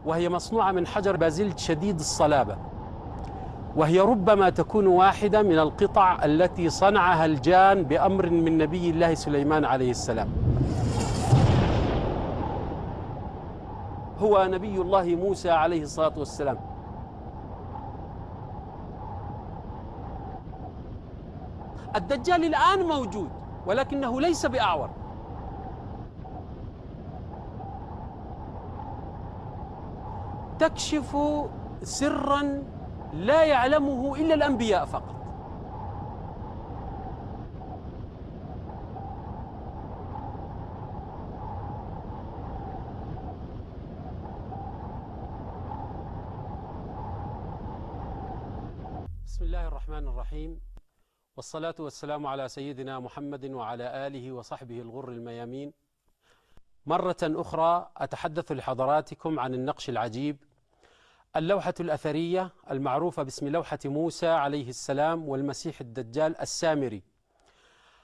وهي مصنوعة من حجر بازلت شديد الصلابة، وهي ربما تكون واحدة من القطع التي صنعها الجان بأمر من نبي الله سليمان عليه السلام. هو نبي الله موسى عليه الصلاة والسلام. الدجال الآن موجود ولكنه ليس بأعور. تكشف سرا لا يعلمه إلا الأنبياء فقط. بسم الله الرحمن الرحيم، والصلاة والسلام على سيدنا محمد وعلى آله وصحبه الغر الميامين. مرة أخرى أتحدث لحضراتكم عن النقش العجيب، اللوحة الأثرية المعروفة باسم لوحة موسى عليه السلام والمسيح الدجال السامري،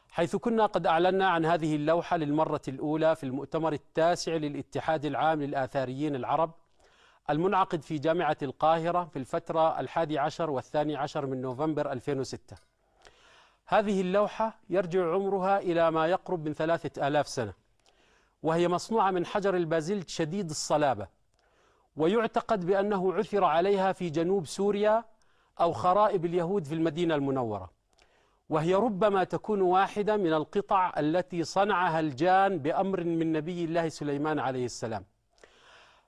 حيث كنا قد أعلنا عن هذه اللوحة للمرة الأولى في المؤتمر التاسع للاتحاد العام للآثاريين العرب المنعقد في جامعة القاهرة في الفترة 11 و12 من نوفمبر 2006. هذه اللوحة يرجع عمرها إلى ما يقرب من 3000 سنة، وهي مصنوعة من حجر البازلت شديد الصلابة، ويعتقد بأنه عثر عليها في جنوب سوريا أو خرائب اليهود في المدينة المنورة، وهي ربما تكون واحدة من القطع التي صنعها الجان بأمر من نبي الله سليمان عليه السلام،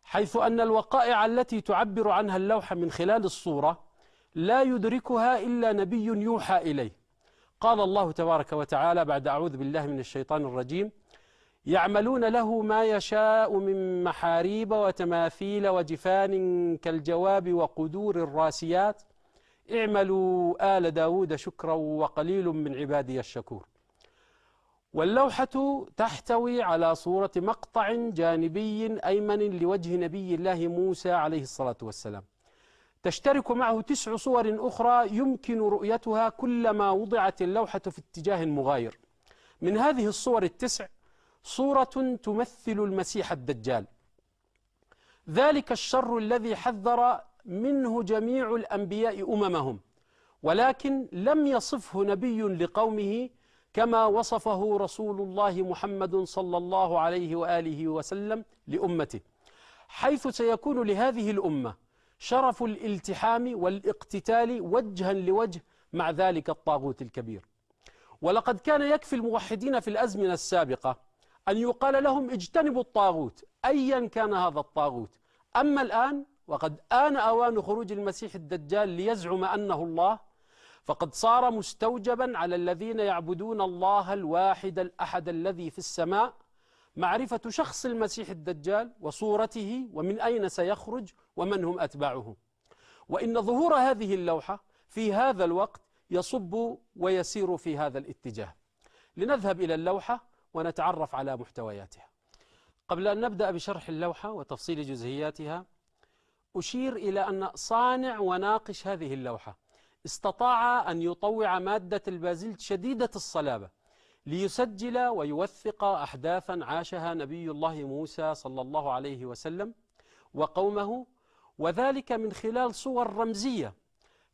حيث أن الوقائع التي تعبر عنها اللوحة من خلال الصورة لا يدركها إلا نبي يوحى إليه. قال الله تبارك وتعالى بعد أعوذ بالله من الشيطان الرجيم: يعملون له ما يشاء من محاريب وتماثيل وجفان كالجواب وقدور الراسيات اعملوا آل داود شكرا وقليل من عبادي الشكور. واللوحة تحتوي على صورة مقطع جانبي أيمن لوجه نبي الله موسى عليه الصلاة والسلام، تشترك معه 9 صور أخرى يمكن رؤيتها كلما وضعت اللوحة في اتجاه مغاير. من هذه الصور ال9 صورة تمثل المسيح الدجال، ذلك الشر الذي حذر منه جميع الأنبياء أممهم، ولكن لم يصفه نبي لقومه كما وصفه رسول الله محمد صلى الله عليه وآله وسلم لأمته، حيث سيكون لهذه الأمة شرف الالتحام والاقتتال وجها لوجه مع ذلك الطاغوت الكبير. ولقد كان يكفي الموحدين في الأزمنة السابقة أن يقال لهم اجتنبوا الطاغوت أيا كان هذا الطاغوت. أما الآن وقد آن أوان خروج المسيح الدجال ليزعم أنه الله، فقد صار مستوجبا على الذين يعبدون الله الواحد الأحد الذي في السماء معرفة شخص المسيح الدجال وصورته ومن أين سيخرج ومن هم أتباعه. وإن ظهور هذه اللوحة في هذا الوقت يصب ويسير في هذا الاتجاه. لنذهب إلى اللوحة ونتعرف على محتوياتها. قبل أن نبدأ بشرح اللوحة وتفصيل جزئياتها، أشير إلى أن صانع وناقش هذه اللوحة استطاع أن يطوع مادة البازلت شديدة الصلابة ليسجل ويوثق أحداثا عاشها نبي الله موسى صلى الله عليه وسلم وقومه، وذلك من خلال صور رمزية.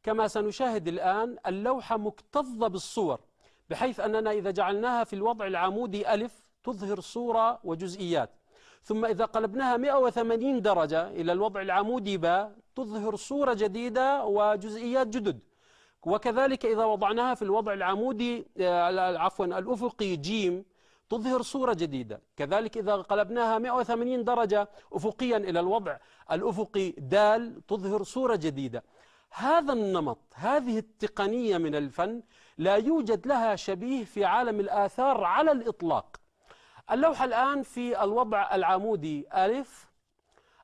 كما سنشاهد الآن اللوحة مكتظة بالصور، بحيث أننا إذا جعلناها في الوضع العمودي ألف تظهر صورة وجزئيات، ثم إذا قلبناها 180 درجة إلى الوضع العمودي باء تظهر صورة جديدة وجزئيات جدد، وكذلك إذا وضعناها في الوضع العمودي الأفقي جيم تظهر صورة جديدة، كذلك إذا قلبناها 180 درجة أفقيا إلى الوضع الأفقي دال تظهر صورة جديدة. هذا النمط، هذه التقنية من الفن لا يوجد لها شبيه في عالم الآثار على الإطلاق. اللوحة الآن في الوضع العمودي ألف،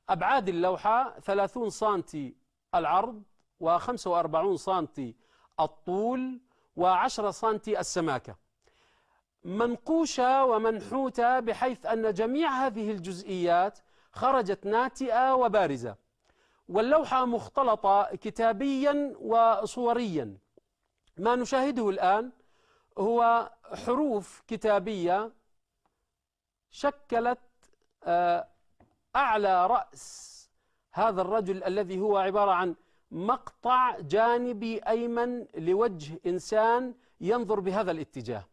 أبعاد اللوحة 30 سنتي العرض و45 سنتي الطول و10 سنتي السماكة، منقوشة ومنحوتة بحيث أن جميع هذه الجزئيات خرجت ناتئة وبارزة. واللوحة مختلطة كتابيا وصوريا. ما نشاهده الآن هو حروف كتابية شكلت أعلى رأس هذا الرجل الذي هو عبارة عن مقطع جانبي أيمن لوجه إنسان ينظر بهذا الاتجاه.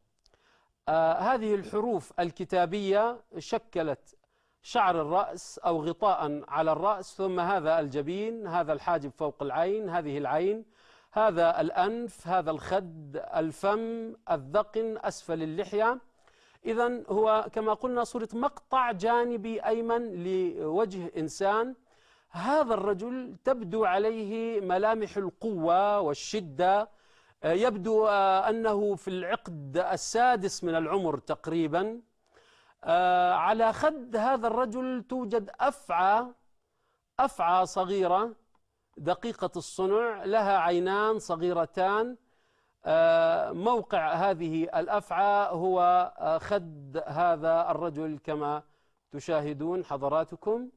هذه الحروف الكتابية شكلت شعر الرأس أو غطاء على الرأس، ثم هذا الجبين، هذا الحاجب فوق العين، هذه العين، هذا الأنف، هذا الخد، الفم، الذقن، أسفل اللحية. إذن هو كما قلنا صورة مقطع جانبي أيمن لوجه إنسان. هذا الرجل تبدو عليه ملامح القوة والشدة، يبدو أنه في العقد السادس من العمر تقريبا. على خد هذا الرجل توجد أفعى صغيرة دقيقة الصنع، لها عينان صغيرتان. موقع هذه الأفعى هو خد هذا الرجل كما تشاهدون حضراتكم.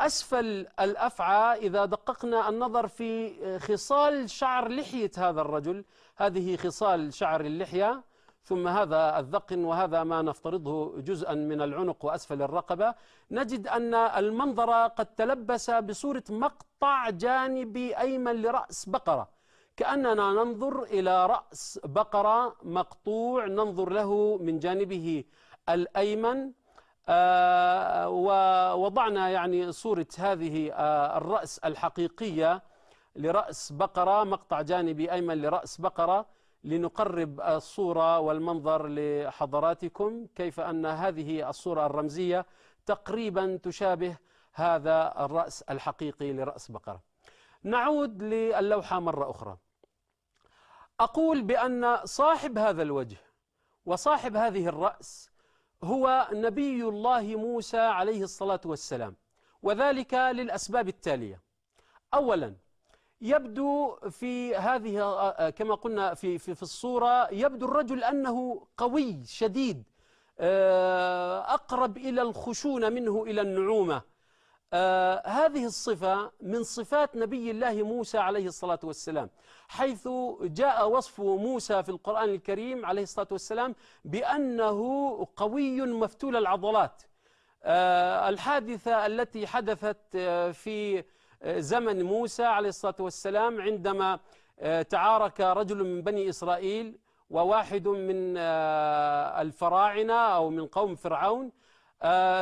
أسفل الأفعى إذا دققنا النظر في خصال شعر لحية هذا الرجل، هذه خصال شعر اللحية، ثم هذا الذقن، وهذا ما نفترضه جزءا من العنق وأسفل الرقبة، نجد أن المنظر قد تلبس بصورة مقطع جانبي أيمن لرأس بقرة، كأننا ننظر إلى رأس بقرة مقطوع، ننظر له من جانبه الأيمن. ووضعنا يعني صورة هذه الرأس الحقيقية لرأس بقرة، مقطع جانبي أيمن لرأس بقرة، لنقرب الصورة والمنظر لحضراتكم كيف أن هذه الصورة الرمزية تقريبا تشابه هذا الرأس الحقيقي لرأس بقرة. نعود للوحة مرة أخرى. أقول بأن صاحب هذا الوجه وصاحب هذه الرأس هو نبي الله موسى عليه الصلاة والسلام، وذلك للأسباب التالية. أولا، يبدو في هذه كما قلنا في الصورة، يبدو الرجل أنه قوي شديد، أقرب إلى الخشونة منه إلى النعومة. هذه الصفة من صفات نبي الله موسى عليه الصلاة والسلام، حيث جاء وصف موسى في القرآن الكريم عليه الصلاة والسلام بأنه قوي مفتول العضلات. الحادثة التي حدثت في زمن موسى عليه الصلاة والسلام عندما تعارك رجل من بني إسرائيل وواحد من الفراعنة أو من قوم فرعون،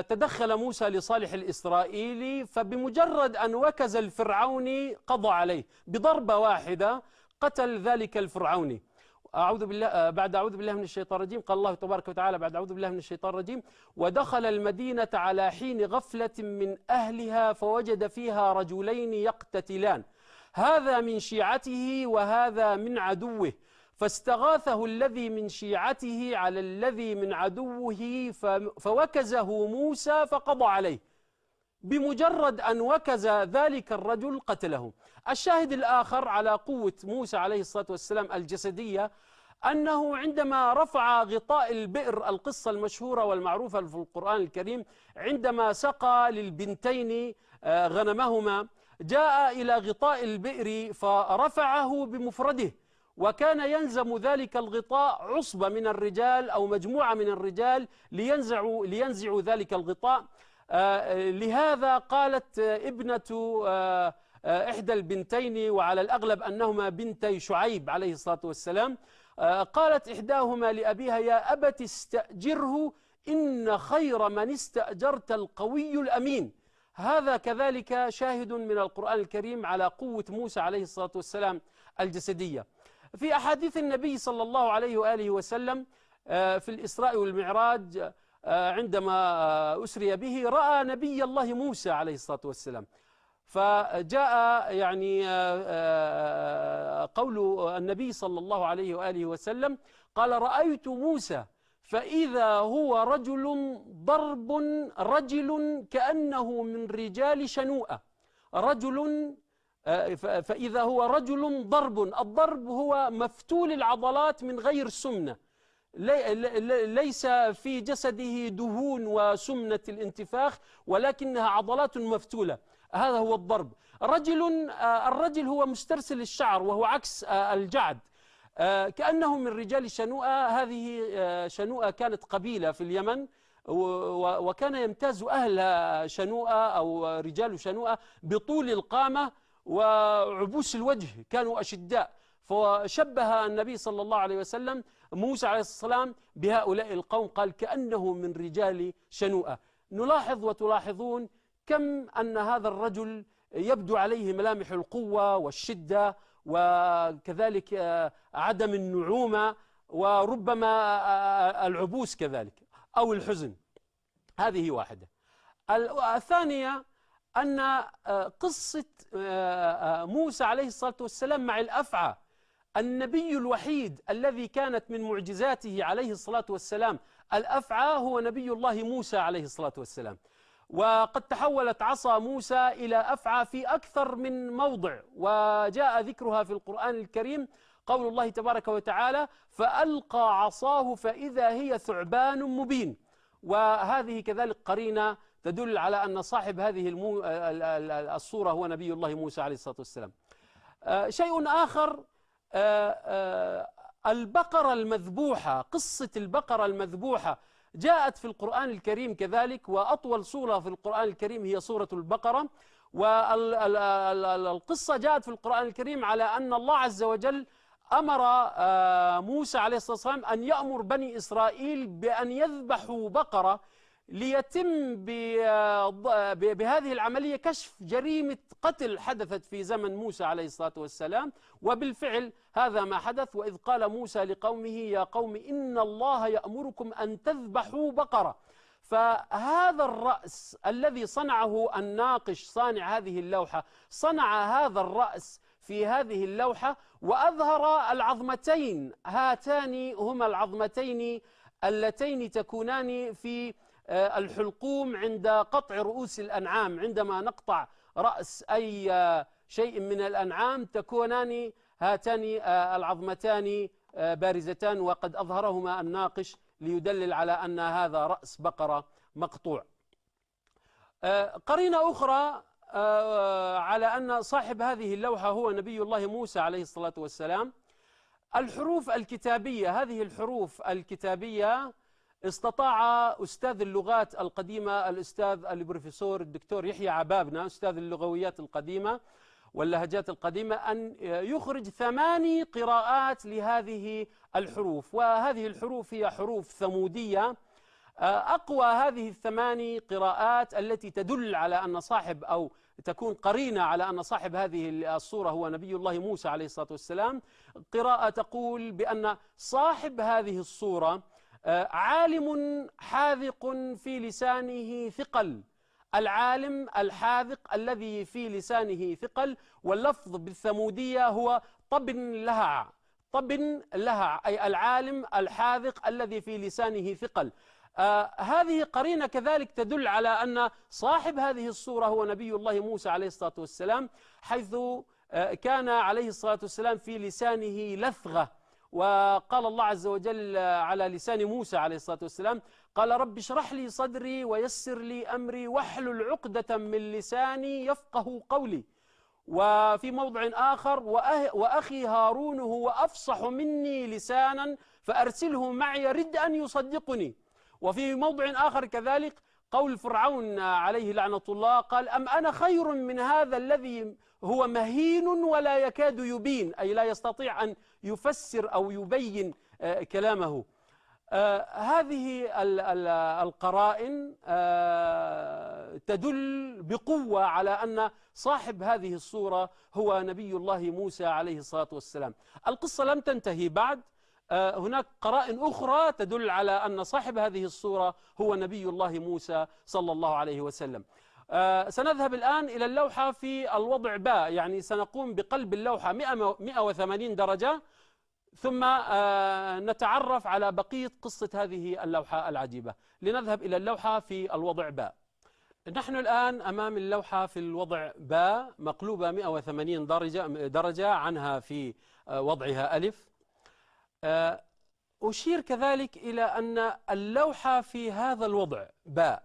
تدخل موسى لصالح الإسرائيلي، فبمجرد أن وكز الفرعوني قضى عليه بضربة واحدة، قتل ذلك الفرعوني. أعوذ بالله من الشيطان الرجيم. قال الله تبارك وتعالى بعد أعوذ بالله من الشيطان الرجيم: ودخل المدينة على حين غفلة من أهلها فوجد فيها رجلين يقتتلان، هذا من شيعته وهذا من عدوه، فاستغاثه الذي من شيعته على الذي من عدوه فوكزه موسى فقضى عليه. بمجرد أن وكز ذلك الرجل قتله. الشاهد الآخر على قوة موسى عليه الصلاة والسلام الجسدية، أنه عندما رفع غطاء البئر، القصة المشهورة والمعروفة في القرآن الكريم، عندما سقى للبنتين غنمهما، جاء إلى غطاء البئر فرفعه بمفرده، وكان يلزم ذلك الغطاء عصبة من الرجال أو مجموعة من الرجال لينزعوا ذلك الغطاء. لهذا قالت ابنة إحدى البنتين، وعلى الأغلب أنهما بنتي شعيب عليه الصلاة والسلام، قالت إحداهما لأبيها: يا أبت استأجره إن خير من استأجرت القوي الأمين. هذا كذلك شاهد من القرآن الكريم على قوة موسى عليه الصلاة والسلام الجسدية. في أحاديث النبي صلى الله عليه وآله وسلم في الإسراء والمعراج، عندما أسري به رأى نبي الله موسى عليه الصلاة والسلام، فجاء يعني قول النبي صلى الله عليه وآله وسلم قال: رأيت موسى فإذا هو رجل كأنه من رجال شنوءة، فإذا هو رجل ضرب. الضرب هو مفتول العضلات من غير سمنة، ليس في جسده دهون وسمنة الانتفاخ، ولكنها عضلات مفتولة، هذا هو الضرب. الرجل هو مسترسل الشعر، وهو عكس الجعد، كأنه من رجال شنوءة. هذه شنوءة كانت قبيلة في اليمن وكان يمتاز أهل شنوءة أو رجال شنوءة بطول القامة وعبوس الوجه، كانوا أشداء. فشبه النبي صلى الله عليه وسلم موسى عليه السلام بهؤلاء القوم، قال كأنه من رجال شنوءة. نلاحظ وتلاحظون كم أن هذا الرجل يبدو عليه ملامح القوة والشدة، وكذلك عدم النعومة، وربما العبوس كذلك أو الحزن. هذه واحدة. الثانية أن قصة موسى عليه الصلاة والسلام مع الأفعى، النبي الوحيد الذي كانت من معجزاته عليه الصلاة والسلام الأفعى هو نبي الله موسى عليه الصلاة والسلام. وقد تحولت عصا موسى إلى أفعى في أكثر من موضع، وجاء ذكرها في القرآن الكريم، قول الله تبارك وتعالى: فألقى عصاه فإذا هي ثعبان مبين. وهذه كذلك قرينة تدل على أن صاحب هذه الصورة هو نبي الله موسى عليه الصلاة والسلام. شيء آخر، البقرة المذبوحة، قصة البقرة المذبوحة جاءت في القرآن الكريم كذلك، وأطول سورة في القرآن الكريم هي سورة البقرة. والقصة جاءت في القرآن الكريم على أن الله عز وجل أمر موسى عليه الصلاة والسلام أن يأمر بني إسرائيل بأن يذبحوا بقرة ليتم بهذه العملية كشف جريمة قتل حدثت في زمن موسى عليه الصلاة والسلام. وبالفعل هذا ما حدث. وإذ قال موسى لقومه: يا قوم إن الله يأمركم أن تذبحوا بقرة. فهذا الرأس الذي صنعه الناقش صانع هذه اللوحة، صنع هذا الرأس في هذه اللوحة وأظهر العظمتين، هاتان هما العظمتين اللتين تكونان في الحلقوم عند قطع رؤوس الأنعام. عندما نقطع رأس أي شيء من الأنعام تكونان هاتان العظمتان بارزتان، وقد أظهرهما الناقش ليدلل على أن هذا رأس بقرة مقطوع. قرينة أخرى على أن صاحب هذه اللوحة هو نبي الله موسى عليه الصلاة والسلام: الحروف الكتابية. هذه الحروف الكتابية استطاع أستاذ اللغات القديمة الأستاذ البروفيسور الدكتور يحيى عبابنة، أستاذ اللغويات القديمة واللهجات القديمة، أن يخرج 8 قراءات لهذه الحروف. وهذه الحروف هي حروف ثمودية. أقوى هذه ال8 قراءات التي تدل على أن صاحب، أو تكون قرينة على أن صاحب هذه الصورة هو نبي الله موسى عليه الصلاة والسلام. قراءة تقول بأن صاحب هذه الصورة عالم حاذق في لسانه ثقل. العالم الحاذق الذي في لسانه ثقل. واللفظ بالثمودية هو طبن لهع. طبن لهع أي العالم الحاذق الذي في لسانه ثقل. هذه قرينة كذلك تدل على أن صاحب هذه الصورة هو نبي الله موسى عليه الصلاة والسلام، حيث كان عليه الصلاة والسلام في لسانه لثغة. وقال الله عز وجل على لسان موسى عليه الصلاة والسلام: قال رب اشرح لي صدري ويسر لي أمري واحلل عقدة من لساني يفقه قولي. وفي موضع آخر: وأخي هارون هو أفصح مني لسانا فأرسله معي رد أن يصدقني. وفي موضع آخر كذلك قول فرعون عليه لعنة الله: قال أم أنا خير من هذا الذي هو مهين ولا يكاد يبين، أي لا يستطيع أن يفسر أو يبين كلامه. هذه القرائن تدل بقوة على أن صاحب هذه الصورة هو نبي الله موسى عليه الصلاة والسلام. القصة لم تنتهي بعد، هناك قرائن أخرى تدل على أن صاحب هذه الصورة هو نبي الله موسى صلى الله عليه وسلم. سنذهب الآن إلى اللوحة في الوضع باء، يعني سنقوم بقلب اللوحة 180 درجة، ثم نتعرف على بقية قصة هذه اللوحة العجيبة. لنذهب إلى اللوحة في الوضع باء. نحن الآن أمام اللوحة في الوضع باء مقلوبة 180 درجة عنها في وضعها ألف. أشير كذلك إلى أن اللوحة في هذا الوضع باء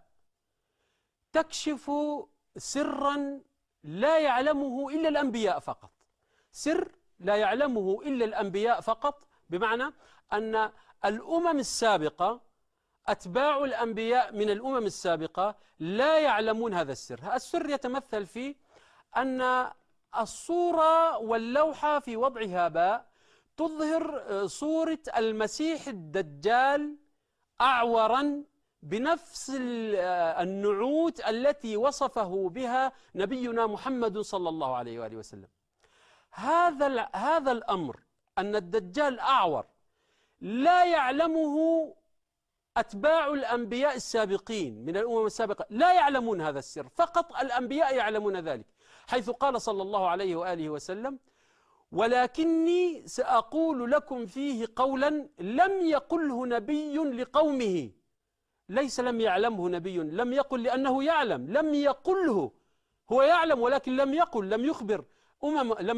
تكشف سرا لا يعلمه إلا الأنبياء فقط. سر لا يعلمه إلا الأنبياء فقط، بمعنى أن الأمم السابقة أتباع الأنبياء من الأمم السابقة لا يعلمون هذا السر. السر يتمثل في أن الصورة واللوحة في وضعها باء تظهر صورة المسيح الدجال أعورا بنفس النعوت التي وصفه بها نبينا محمد صلى الله عليه وآله وسلم. هذا الأمر أن الدجال أعور لا يعلمه أتباع الأنبياء السابقين من الأمم السابقة، لا يعلمون هذا السر، فقط الأنبياء يعلمون ذلك، حيث قال صلى الله عليه وآله وسلم: ولكني سأقول لكم فيه قولا لم يقله نبي لقومه. ليس لم يعلمه نبي، لم يقل لأنه يعلم، لم يقله، هو يعلم ولكن لم يقل، لم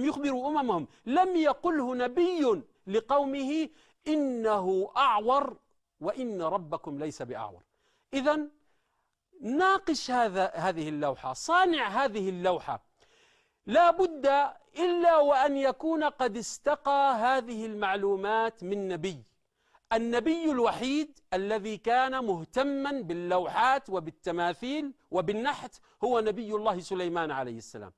يخبروا أممهم، لم يقله نبي لقومه إنه أعور وإن ربكم ليس بأعور. إذن ناقش هذه اللوحة، صانع هذه اللوحة لا بد إلا وأن يكون قد استقى هذه المعلومات من نبي. النبي الوحيد الذي كان مهتما باللوحات وبالتماثيل وبالنحت هو نبي الله سليمان عليه السلام.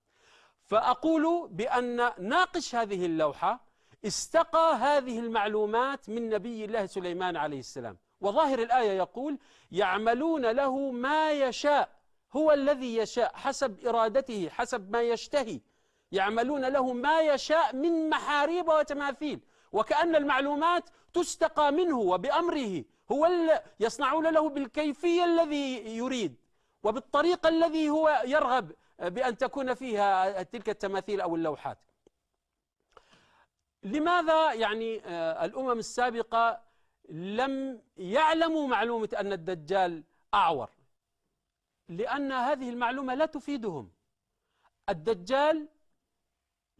فأقول بأن ناقش هذه اللوحة استقى هذه المعلومات من نبي الله سليمان عليه السلام. وظاهر الآية يقول: يعملون له ما يشاء، هو الذي يشاء حسب إرادته، حسب ما يشتهي، يعملون له ما يشاء من محاريب وتماثيل، وكأن المعلومات تستقى منه وبأمره، هو يصنعون له بالكيفية الذي يريد وبالطريقة الذي هو يرغب بأن تكون فيها تلك التماثيل أو اللوحات. لماذا الأمم السابقة لم يعلموا معلومة أن الدجال أعور؟ لأن هذه المعلومة لا تفيدهم. الدجال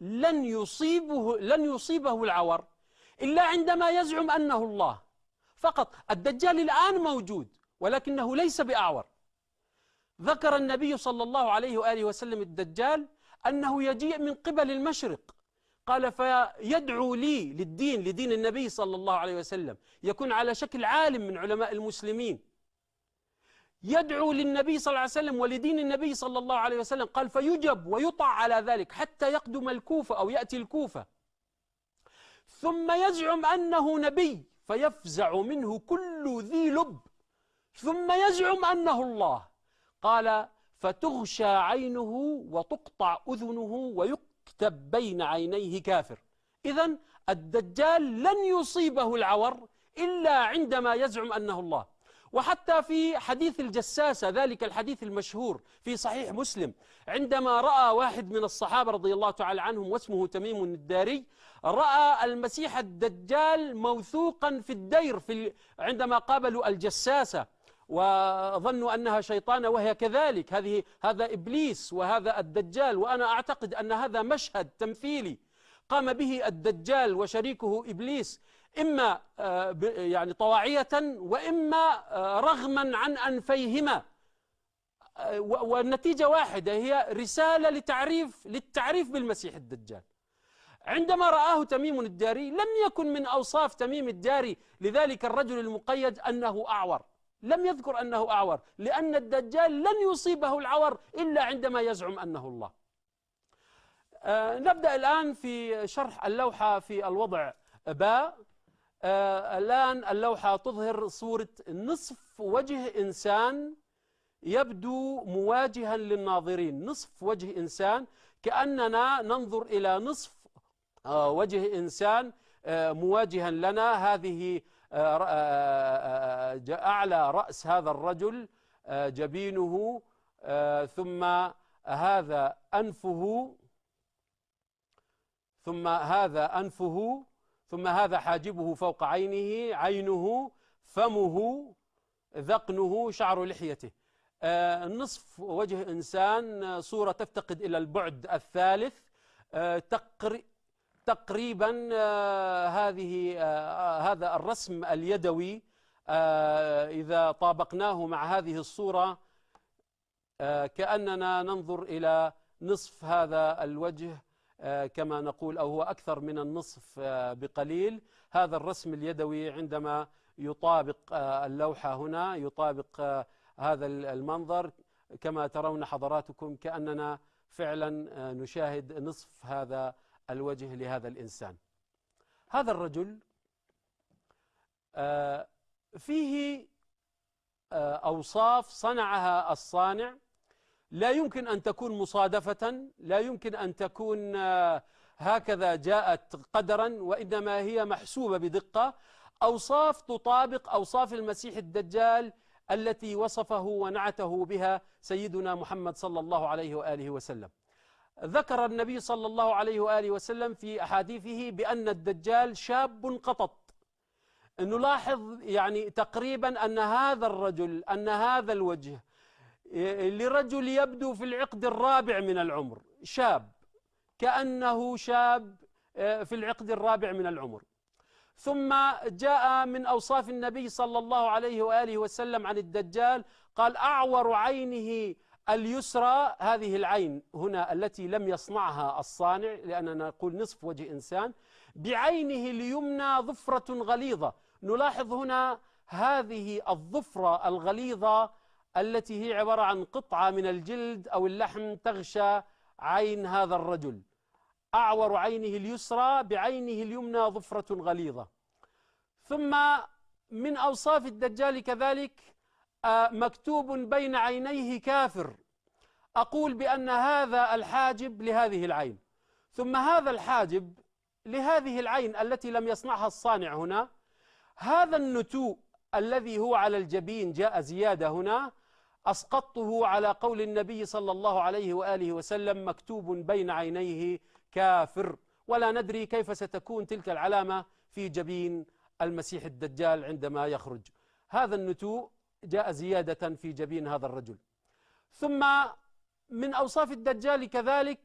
لن يصيبه العور إلا عندما يزعم أنه الله فقط. الدجال الآن موجود ولكنه ليس بأعور. ذكر النبي صلى الله عليه وآله وسلم الدجال أنه يجيء من قبل المشرق، قال: فيدعو لدين النبي صلى الله عليه وسلم، يكون على شكل عالم من علماء المسلمين، يدعو للنبي صلى الله عليه وسلم ولدين النبي صلى الله عليه وسلم، قال: فيجب ويطع على ذلك حتى يقدم الكوفة أو يأتي الكوفة، ثم يزعم أنه نبي فيفزع منه كل ذي لب، ثم يزعم أنه الله، قال: فتغشى عينه وتقطع أذنه ويكتب بين عينيه كافر. إذن الدجال لن يصيبه العور إلا عندما يزعم أنه الله. وحتى في حديث الجساسة، ذلك الحديث المشهور في صحيح مسلم، عندما رأى واحد من الصحابة رضي الله تعالى عنهم واسمه تميم الداري، رأى المسيح الدجال موثوقا في الدير عندما قابلوا الجساسة وظنوا أنها شيطانة وهي كذلك، هذا إبليس وهذا الدجال، وأنا أعتقد أن هذا مشهد تمثيلي قام به الدجال وشريكه إبليس، إما طواعية وإما رغما عن أنفيهما، والنتيجة واحدة، هي رسالة للتعريف بالمسيح الدجال. عندما رآه تميم الداري لم يكن من أوصاف تميم الداري لذلك الرجل المقيد أنه أعور، لم يذكر أنه أعور، لأن الدجال لن يصيبه العور إلا عندما يزعم أنه الله. نبدأ الآن في شرح اللوحة في الوضع باء. الآن اللوحة تظهر صورة نصف وجه إنسان يبدو مواجها للناظرين، نصف وجه إنسان، كأننا ننظر إلى نصف وجه إنسان مواجها لنا. هذه أعلى رأس هذا الرجل، جبينه، ثم هذا أنفه، ثم هذا حاجبه فوق عينه، فمه، ذقنه، شعر لحيته. نصف وجه إنسان، صورة تفتقد إلى البعد الثالث تقريبا. هذا الرسم اليدوي إذا طابقناه مع هذه الصورة كأننا ننظر إلى نصف هذا الوجه كما نقول، أو هو أكثر من النصف بقليل. هذا الرسم اليدوي عندما يطابق اللوحة هنا، يطابق هذا المنظر كما ترون حضراتكم، كأننا فعلا نشاهد نصف هذا الوجه لهذا الإنسان. هذا الرجل فيه أوصاف صنعها الصانع لا يمكن أن تكون مصادفة، لا يمكن أن تكون هكذا جاءت قدرا، وإنما هي محسوبة بدقة، أوصاف تطابق أوصاف المسيح الدجال التي وصفه ونعته بها سيدنا محمد صلى الله عليه وآله وسلم. ذكر النبي صلى الله عليه وآله وسلم في أحاديثه بأن الدجال شاب قطط. نلاحظ يعني تقريبا أن هذا الرجل، أن هذا الوجه لرجل يبدو في العقد الرابع من العمر، شاب كأنه شاب في العقد الرابع من العمر. ثم جاء من أوصاف النبي صلى الله عليه وآله وسلم عن الدجال، قال أعور عينه اليسرى، هذه العين هنا التي لم يصنعها الصانع، لأننا نقول نصف وجه إنسان، بعينه اليمنى ظفرة غليظة. نلاحظ هنا هذه الظفرة الغليظة التي هي عبارة عن قطعة من الجلد أو اللحم تغشى عين هذا الرجل. أعور عينه اليسرى بعينه اليمنى ظفرة غليظة. ثم من أوصاف الدجال كذلك مكتوب بين عينيه كافر. أقول بأن هذا الحاجب لهذه العين، ثم هذا الحاجب لهذه العين التي لم يصنعها الصانع هنا. هذا النتوء الذي هو على الجبين جاء زيادة هنا، أسقطته على قول النبي صلى الله عليه وآله وسلم مكتوب بين عينيه كافر، ولا ندري كيف ستكون تلك العلامة في جبين المسيح الدجال عندما يخرج. هذا النتوء جاء زيادة في جبين هذا الرجل. ثم من أوصاف الدجال كذلك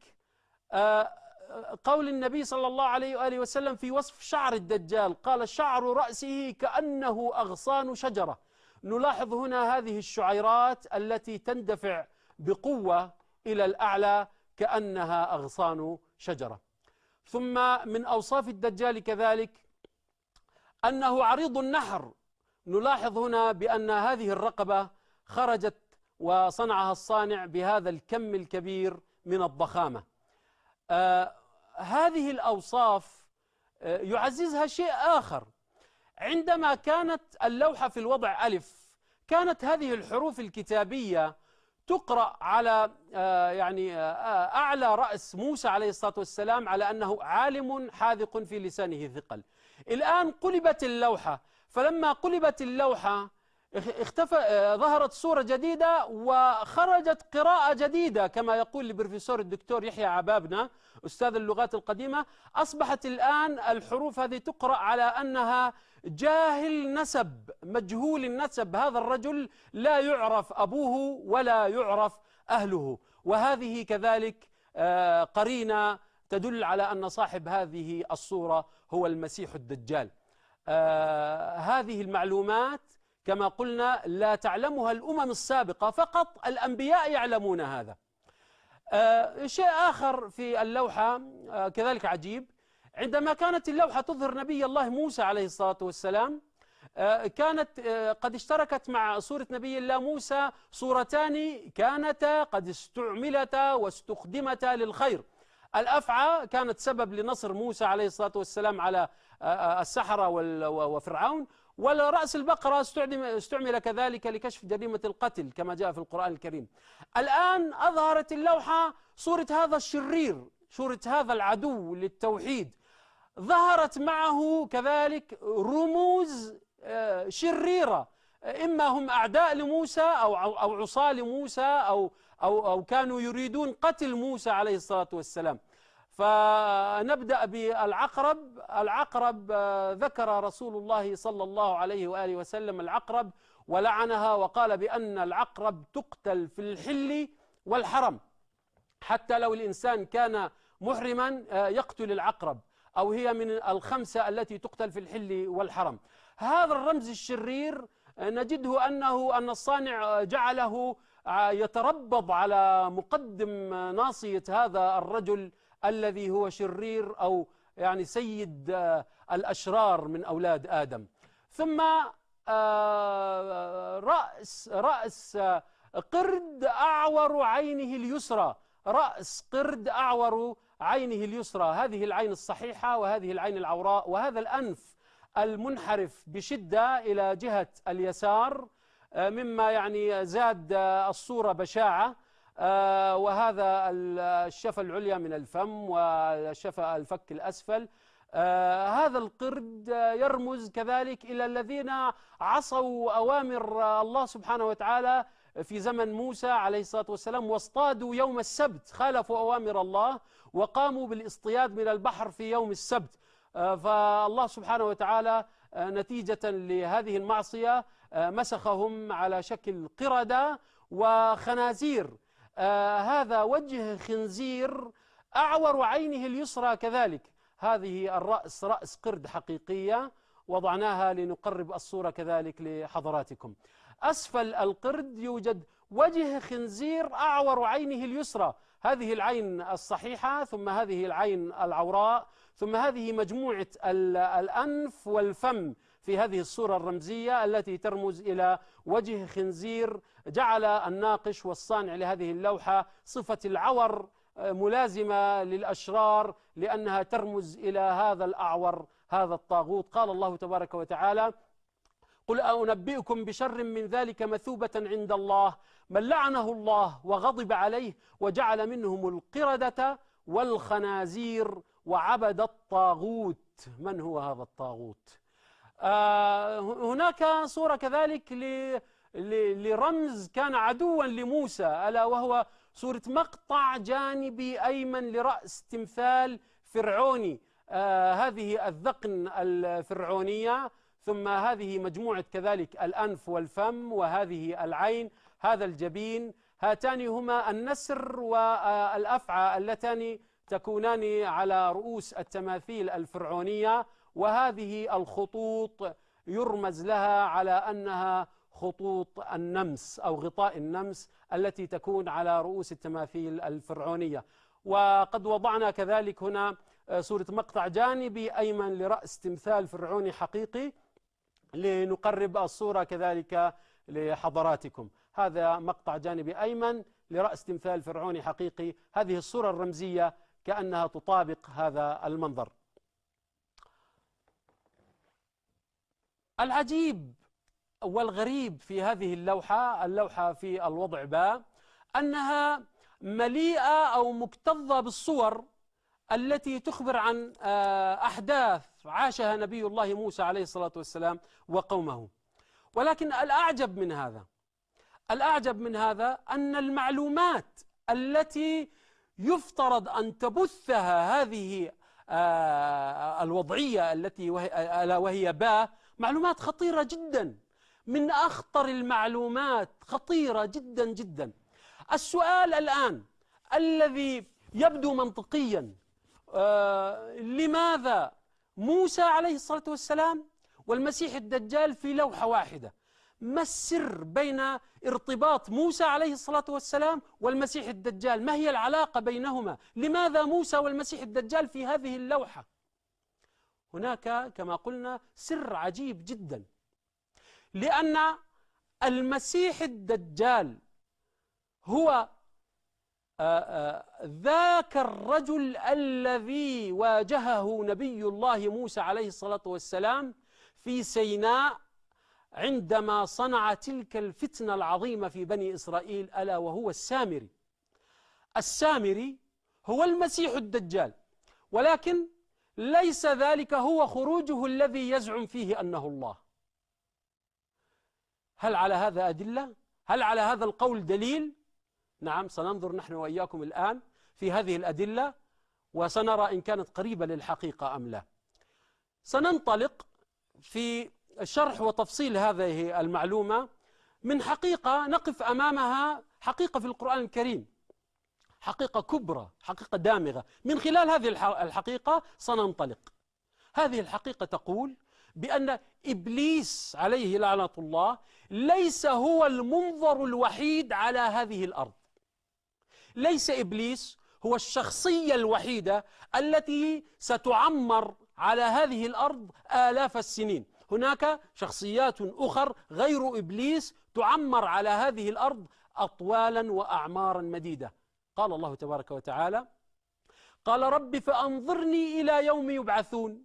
قول النبي صلى الله عليه وآله وسلم في وصف شعر الدجال، قال شعر رأسه كأنه أغصان شجرة. نلاحظ هنا هذه الشعيرات التي تندفع بقوة إلى الأعلى كأنها أغصان شجرة. ثم من أوصاف الدجال كذلك أنه عريض النحر. نلاحظ هنا بأن هذه الرقبة خرجت وصنعها الصانع بهذا الكم الكبير من الضخامة. هذه الأوصاف يعززها شيء آخر. عندما كانت اللوحة في الوضع ألف، كانت هذه الحروف الكتابية تقرأ على أعلى رأس موسى عليه الصلاة والسلام على أنه عالم حاذق في لسانه ثقل. الآن قلبت اللوحة، فلما قلبت اللوحة ظهرت صورة جديدة وخرجت قراءة جديدة، كما يقول البروفيسور الدكتور يحيى عبابنا أستاذ اللغات القديمة. أصبحت الآن الحروف هذه تقرأ على أنها جاهل نسب، مجهول النسب، هذا الرجل لا يعرف أبوه ولا يعرف أهله. وهذه كذلك قرينة تدل على أن صاحب هذه الصورة هو المسيح الدجال. هذه المعلومات كما قلنا لا تعلمها الأمم السابقة، فقط الأنبياء يعلمون هذا. شيء آخر في اللوحة كذلك عجيب، عندما كانت اللوحة تظهر نبي الله موسى عليه الصلاة والسلام، كانت قد اشتركت مع صورة نبي الله موسى صورتان كانتا قد استعملتا واستخدمتا للخير. الأفعى كانت سبب لنصر موسى عليه الصلاة والسلام على السحرة وفرعون، ورأس البقرة استعمل كذلك لكشف جريمة القتل كما جاء في القرآن الكريم. الآن أظهرت اللوحة صورة هذا الشرير، صورة هذا العدو للتوحيد، ظهرت معه كذلك رموز شريرة، إما هم أعداء لموسى أو عصاة لموسى أو كانوا يريدون قتل موسى عليه الصلاة والسلام. فنبدأ بالعقرب. العقرب ذكر رسول الله صلى الله عليه وآله وسلم العقرب ولعنها، وقال بأن العقرب تقتل في الحل والحرم، حتى لو الإنسان كان محرما يقتل العقرب، أو هي من الخمسة التي تقتل في الحل والحرم. هذا الرمز الشرير نجده أن الصانع جعله يتربض على مقدم ناصية هذا الرجل الذي هو شرير، أو يعني سيد الأشرار من أولاد آدم. ثم رأس قرد أعور عينه اليسرى، رأس قرد أعور عينه اليسرى، هذه العين الصحيحة وهذه العين العوراء، وهذا الأنف المنحرف بشدة إلى جهة اليسار، مما يعني زاد الصورة بشاعة. وهذا الشفة العليا من الفم والشفة الفك الأسفل. هذا القرد يرمز كذلك إلى الذين عصوا أوامر الله سبحانه وتعالى في زمن موسى عليه الصلاة والسلام، واصطادوا يوم السبت، خالفوا أوامر الله وقاموا بالاصطياد من البحر في يوم السبت. فالله سبحانه وتعالى نتيجة لهذه المعصية مسخهم على شكل قردة وخنازير. هذا وجه خنزير أعور عينه اليسرى كذلك. هذه الرأس رأس قرد حقيقية، وضعناها لنقرب الصورة كذلك لحضراتكم. أسفل القرد يوجد وجه خنزير أعور عينه اليسرى، هذه العين الصحيحة، ثم هذه العين العوراء، ثم هذه مجموعة الأنف والفم في هذه الصورة الرمزية التي ترمز إلى وجه خنزير. جعل الناقش والصانع لهذه اللوحة صفة العور ملازمة للأشرار لأنها ترمز إلى هذا الأعور، هذا الطاغوت. قال الله تبارك وتعالى: قل أنبئكم بشر من ذلك مثوبة عند الله من لعنه الله وغضب عليه وجعل منهم القردة والخنازير وعبد الطاغوت. من هو هذا الطاغوت؟ هناك صورة كذلك لرمز كان عدوا لموسى، ألا وهو صورة مقطع جانبي أيمن لرأس تمثال فرعوني، هذه الذقن الفرعونية، ثم هذه مجموعة كذلك الأنف والفم، وهذه العين، هذا الجبين، هاتان هما النسر والأفعى اللتان تكونان على رؤوس التماثيل الفرعونية، وهذه الخطوط يرمز لها على أنها خطوط النمس أو غطاء النمس التي تكون على رؤوس التماثيل الفرعونية. وقد وضعنا كذلك هنا صورة مقطع جانبي أيمن لرأس تمثال فرعوني حقيقي لنقرب الصورة كذلك لحضراتكم. هذا مقطع جانبي أيمن لرأس تمثال فرعوني حقيقي، هذه الصورة الرمزية كأنها تطابق هذا المنظر. العجيب والغريب في هذه اللوحة في الوضع باء أنها مليئة أو مكتظة بالصور التي تخبر عن أحداث عاشها نبي الله موسى عليه الصلاة والسلام وقومه. ولكن الأعجب من هذا أن المعلومات التي يفترض أن تبثها هذه الوضعية التي وهي باء معلومات خطيرة جدا، من أخطر المعلومات، خطيرة جدا جدا. السؤال الآن الذي يبدو منطقيا، لماذا موسى عليه الصلاة والسلام والمسيح الدجال في لوحة واحدة؟ ما السر بين ارتباط موسى عليه الصلاة والسلام والمسيح الدجال؟ ما هي العلاقة بينهما؟ لماذا موسى والمسيح الدجال في هذه اللوحة؟ هناك كما قلنا سر عجيب جدا، لأن المسيح الدجال هو ذاك الرجل الذي واجهه نبي الله موسى عليه الصلاة والسلام في سيناء عندما صنع تلك الفتنة العظيمة في بني إسرائيل، ألا وهو السامري. السامري هو المسيح الدجال، ولكن ليس ذلك هو خروجه الذي يزعم فيه أنه الله. هل على هذا أدلة؟ هل على هذا القول دليل؟ نعم، سننظر نحن وإياكم الآن في هذه الأدلة وسنرى إن كانت قريبة للحقيقة أم لا. سننطلق في شرح وتفصيل هذه المعلومة من حقيقة نقف أمامها، حقيقة في القرآن الكريم، حقيقة كبرى، حقيقة دامغة. من خلال هذه الحقيقة سننطلق. هذه الحقيقة تقول بأن إبليس عليه لعنة الله ليس هو المنظر الوحيد على هذه الأرض. ليس إبليس هو الشخصية الوحيدة التي ستعمر على هذه الأرض آلاف السنين. هناك شخصيات أخر غير إبليس تعمر على هذه الأرض أطوالا وأعمارا مديدة. قال الله تبارك وتعالى: قال رب فأنظرني إلى يوم يبعثون.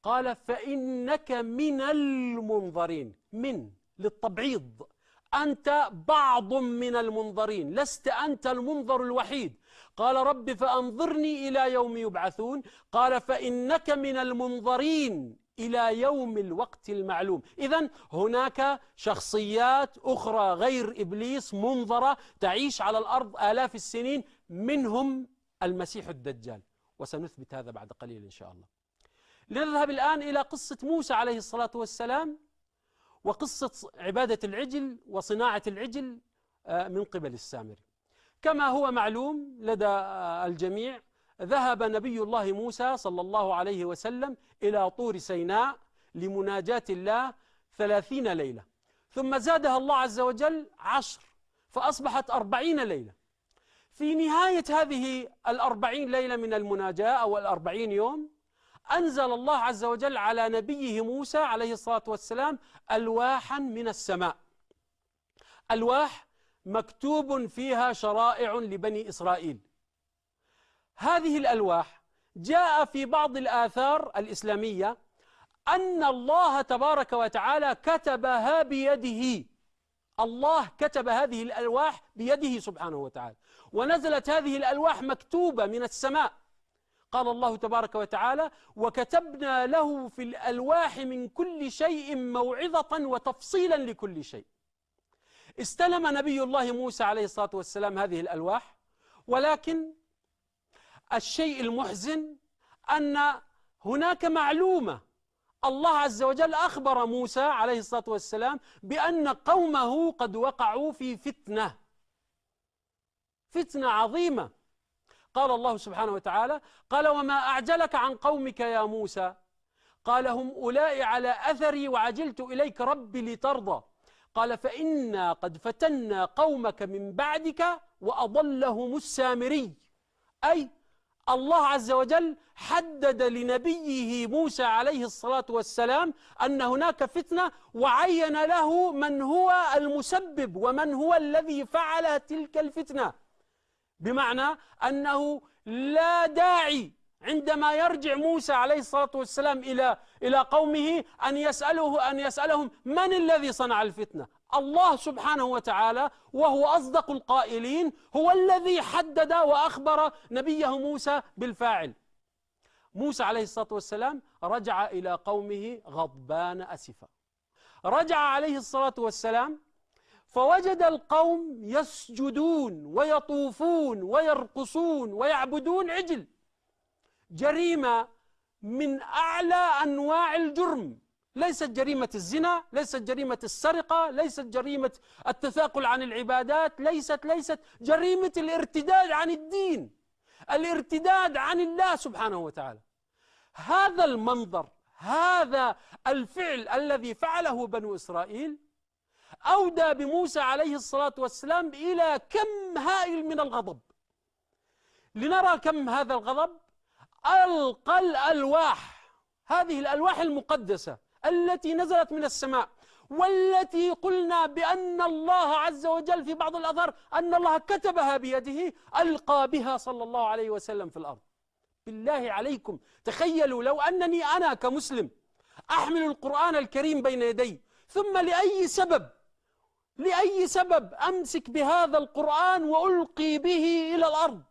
قال فإنك من المنظرين، من للتبعيض، أنت بعض من المنظرين، لست أنت المنظر الوحيد. قال رب فأنظرني إلى يوم يبعثون. قال فإنك من المنظرين إلى يوم الوقت المعلوم. إذن هناك شخصيات أخرى غير إبليس منظرة تعيش على الأرض آلاف السنين، منهم المسيح الدجال، وسنثبت هذا بعد قليل إن شاء الله. لنذهب الآن إلى قصة موسى عليه الصلاة والسلام وقصة عبادة العجل وصناعة العجل من قبل السامري. كما هو معلوم لدى الجميع، ذهب نبي الله موسى صلى الله عليه وسلم إلى طور سيناء لمناجاة الله 30 ليلة، ثم زادها الله عز وجل 10 فأصبحت 40 ليلة. في نهاية هذه 40 ليلة من المناجاة أو 40 يوم، أنزل الله عز وجل على نبيه موسى عليه الصلاة والسلام ألواحا من السماء، ألواح مكتوب فيها شرائع لبني إسرائيل. هذه الألواح جاء في بعض الآثار الإسلامية أن الله تبارك وتعالى كتبها بيده، الله كتب هذه الألواح بيده سبحانه وتعالى، ونزلت هذه الألواح مكتوبة من السماء. قال الله تبارك وتعالى: وكتبنا له في الألواح من كل شيء موعظة وتفصيلا لكل شيء. استلم نبي الله موسى عليه الصلاة والسلام هذه الألواح، ولكن الشيء المحزن أن هناك معلومة. الله عز وجل أخبر موسى عليه الصلاة والسلام بأن قومه قد وقعوا في فتنة عظيمة. قال الله سبحانه وتعالى: قال وما أعجلك عن قومك يا موسى؟ قال هم أولئك على أثري وعجلت إليك ربي لترضى. قال فإنا قد فتنا قومك من بعدك وأضلهم السامري. أي الله عز وجل حدد لنبيه موسى عليه الصلاة والسلام أن هناك فتنة، وعين له من هو المسبب ومن هو الذي فعل تلك الفتنة، بمعنى أنه لا داعي عندما يرجع موسى عليه الصلاة والسلام إلى قومه أن يسألهم من الذي صنع الفتنة. الله سبحانه وتعالى وهو أصدق القائلين هو الذي حدد وأخبر نبيه موسى بالفاعل. موسى عليه الصلاة والسلام رجع إلى قومه غضبان أسفا. رجع عليه الصلاة والسلام فوجد القوم يسجدون ويطوفون ويرقصون ويعبدون عجل، جريمة من أعلى أنواع الجرم. ليست جريمة الزنا، ليست جريمة السرقة، ليست جريمة التثاقل عن العبادات، ليست جريمة الارتداد عن الدين، الارتداد عن الله سبحانه وتعالى. هذا المنظر، هذا الفعل الذي فعله بنو إسرائيل أودى بموسى عليه الصلاة والسلام إلى كم هائل من الغضب. لنرى كم هذا الغضب. ألقى الألواح، هذه الألواح المقدسة التي نزلت من السماء، والتي قلنا بأن الله عز وجل في بعض الآثار أن الله كتبها بيده، ألقى بها صلى الله عليه وسلم في الأرض. بالله عليكم تخيلوا لو أنني أنا كمسلم أحمل القرآن الكريم بين يدي، ثم لأي سبب أمسك بهذا القرآن وألقي به إلى الأرض،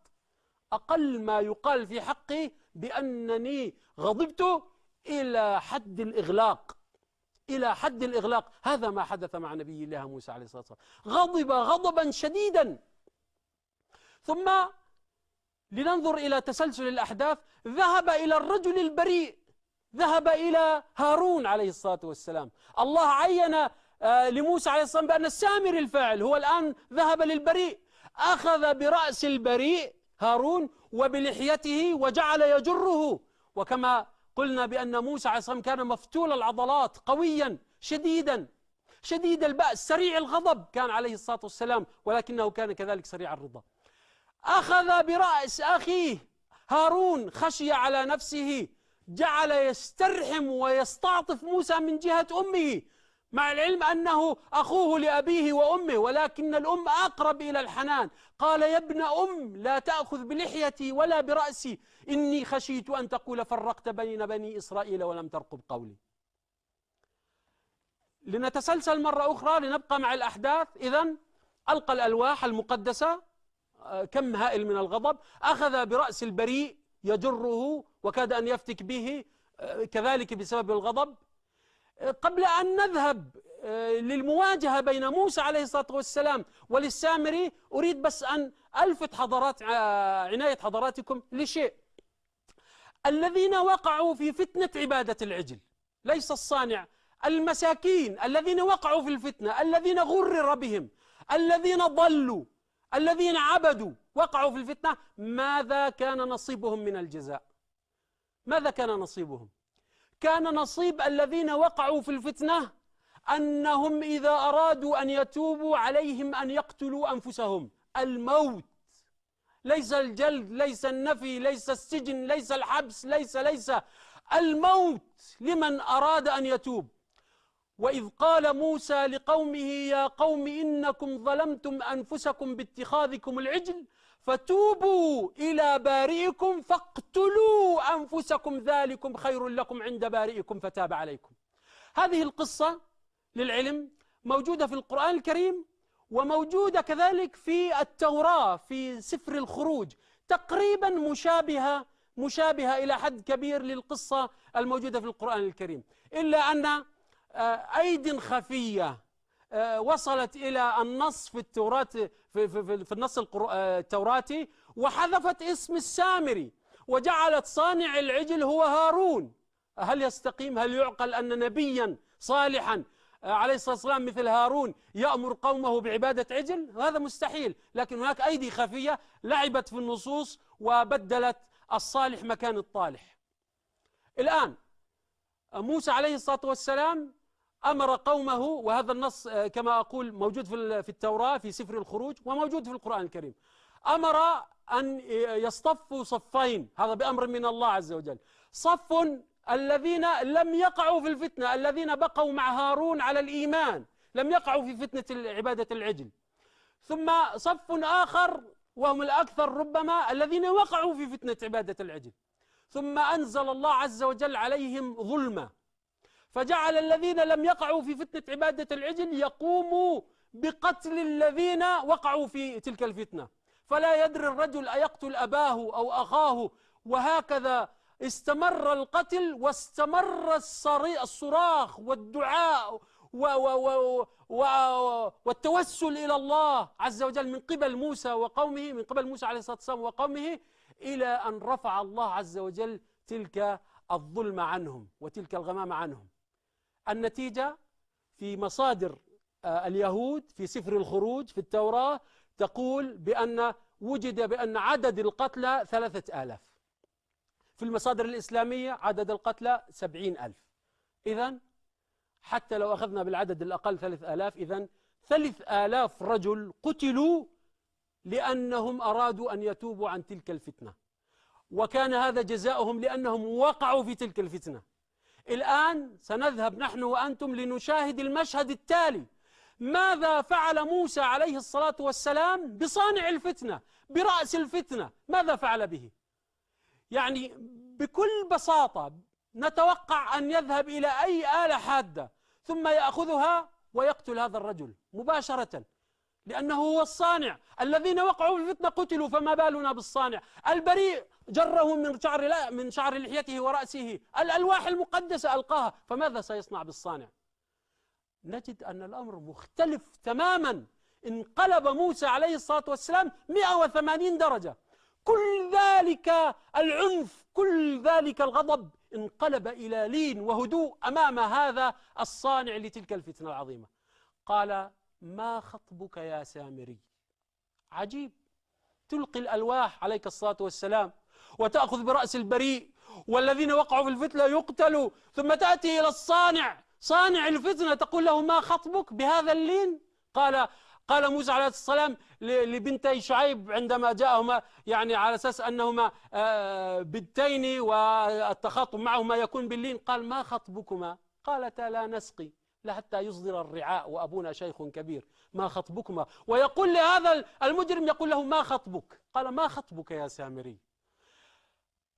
أقل ما يقال في حقي بأنني غضبت إلى حد الإغلاق، إلى حد الإغلاق. هذا ما حدث مع نبي الله موسى عليه الصلاة والسلام، غضب غضبا شديدا. ثم لننظر إلى تسلسل الأحداث. ذهب إلى الرجل البريء، ذهب إلى هارون عليه الصلاة والسلام. الله عين لموسى عليه الصلاة والسلام بأن السامري الفاعل، هو الآن ذهب للبريء، أخذ برأس البريء هارون وبلحيته وجعل يجره. وكما قلنا بأن موسى عليه الصلاة والسلام كان مفتول العضلات، قويا شديدا شديد البأس، سريع الغضب كان عليه الصلاة والسلام، ولكنه كان كذلك سريع الرضا. أخذ برأس أخيه هارون، خشي على نفسه جعل يسترحم ويستعطف موسى من جهة أمه، مع العلم أنه أخوه لأبيه وأمه، ولكن الأم أقرب إلى الحنان. قال: يا ابن أم لا تأخذ بلحيتي ولا برأسي، إني خشيت أن تقول فرقت بين بني إسرائيل ولم ترقب قولي. لنتسلسل مرة أخرى لنبقى مع الأحداث. إذن ألقى الألواح المقدسة، كم هائل من الغضب، أخذ برأس البريء يجره وكاد أن يفتك به، كذلك بسبب الغضب. قبل أن نذهب للمواجهة بين موسى عليه الصلاة والسلام وللسامري، أريد بس أن ألفت عناية حضراتكم لشيء. الذين وقعوا في فتنة عبادة العجل، ليس الصانع، المساكين الذين وقعوا في الفتنة، الذين غرر بهم، الذين ضلوا، الذين عبدوا، وقعوا في الفتنة، ماذا كان نصيبهم من الجزاء؟ ماذا كان نصيبهم؟ كان نصيب الذين وقعوا في الفتنة أنهم إذا أرادوا أن يتوبوا عليهم أن يقتلوا أنفسهم، الموت، ليس الجلد، ليس النفي، ليس السجن، ليس الحبس، ليس الموت لمن أراد أن يتوب. وإذ قال موسى لقومه: يا قوم إنكم ظلمتم أنفسكم باتخاذكم العجل فتوبوا إلى بارئكم فاقتلوا أنفسكم ذلكم خير لكم عند بارئكم فتاب عليكم. هذه القصة للعلم موجودة في القرآن الكريم، وموجودة كذلك في التوراة في سفر الخروج، تقريبا مشابهة إلى حد كبير للقصة الموجودة في القرآن الكريم، إلا أن أيد خفية وصلت إلى النص في التوراة، في النص التوراتي، وحذفت اسم السامري وجعلت صانع العجل هو هارون. هل يستقيم؟ هل يعقل أن نبيا صالحا عليه الصلاة والسلام مثل هارون يأمر قومه بعبادة عجل؟ هذا مستحيل. لكن هناك أيدي خفية لعبت في النصوص وبدلت الصالح مكان الطالح. الآن موسى عليه الصلاة والسلام أمر قومه، وهذا النص كما أقول موجود في التوراة في سفر الخروج وموجود في القرآن الكريم، أمر أن يصطفوا صفين، هذا بأمر من الله عز وجل. صف الذين لم يقعوا في الفتنة، الذين بقوا مع هارون على الإيمان، لم يقعوا في فتنة عبادة العجل. ثم صف آخر وهم الأكثر ربما الذين وقعوا في فتنة عبادة العجل. ثم أنزل الله عز وجل عليهم ظلمة، فجعل الذين لم يقعوا في فتنة عبادة العجل يقوموا بقتل الذين وقعوا في تلك الفتنة، فلا يدري الرجل أيقتل أباه أو أخاه، وهكذا استمر القتل واستمر الصراخ والدعاء والتوسل إلى الله عز وجل من قبل موسى وقومه، من قبل موسى عليه الصلاة والسلام وقومه، إلى أن رفع الله عز وجل تلك الظلم عنهم وتلك الغمامة عنهم. النتيجة في مصادر اليهود في سفر الخروج في التوراة تقول وجد بأن عدد القتلى 3000. في المصادر الإسلامية عدد القتلى 70,000. إذن حتى لو أخذنا بالعدد الأقل 3000، إذن 3000 رجل قتلوا لأنهم أرادوا أن يتوبوا عن تلك الفتنة، وكان هذا جزاؤهم لأنهم وقعوا في تلك الفتنة. الآن سنذهب نحن وأنتم لنشاهد المشهد التالي. ماذا فعل موسى عليه الصلاة والسلام بصانع الفتنة، برأس الفتنة؟ ماذا فعل به؟ يعني بكل بساطة نتوقع أن يذهب إلى أي آلة حادة ثم يأخذها ويقتل هذا الرجل مباشرة، لأنه هو الصانع. الذين وقعوا في الفتنة قتلوا، فما بالنا بالصانع؟ البريء جره من شعر لحيته ورأسه، الألواح المقدسة ألقاها، فماذا سيصنع بالصانع؟ نجد أن الأمر مختلف تماما. انقلب موسى عليه الصلاة والسلام 180 درجة. كل ذلك العنف، كل ذلك الغضب انقلب إلى لين وهدوء أمام هذا الصانع لتلك الفتنة العظيمة. قال: ما خطبك يا سامري؟ عجيب، تلقي الألواح عليك الصلاة والسلام وتأخذ برأس البريء، والذين وقعوا في الفتنة يقتلوا، ثم تأتي إلى الصانع، صانع الفتنة، تقول له: ما خطبك؟ بهذا اللين. قال: قال موسى عليه السلام لبنتي شعيب عندما جاءهما يعني على أساس أنهما بنتين والتخاطب معهما يكون باللين، قال ما خطبكما؟ قالتا لا نسقي حتى يصدر الرعاء وأبونا شيخ كبير. ما خطبكما؟ ويقول لهذا المجرم يقول له ما خطبك؟ قال ما خطبك يا سامري.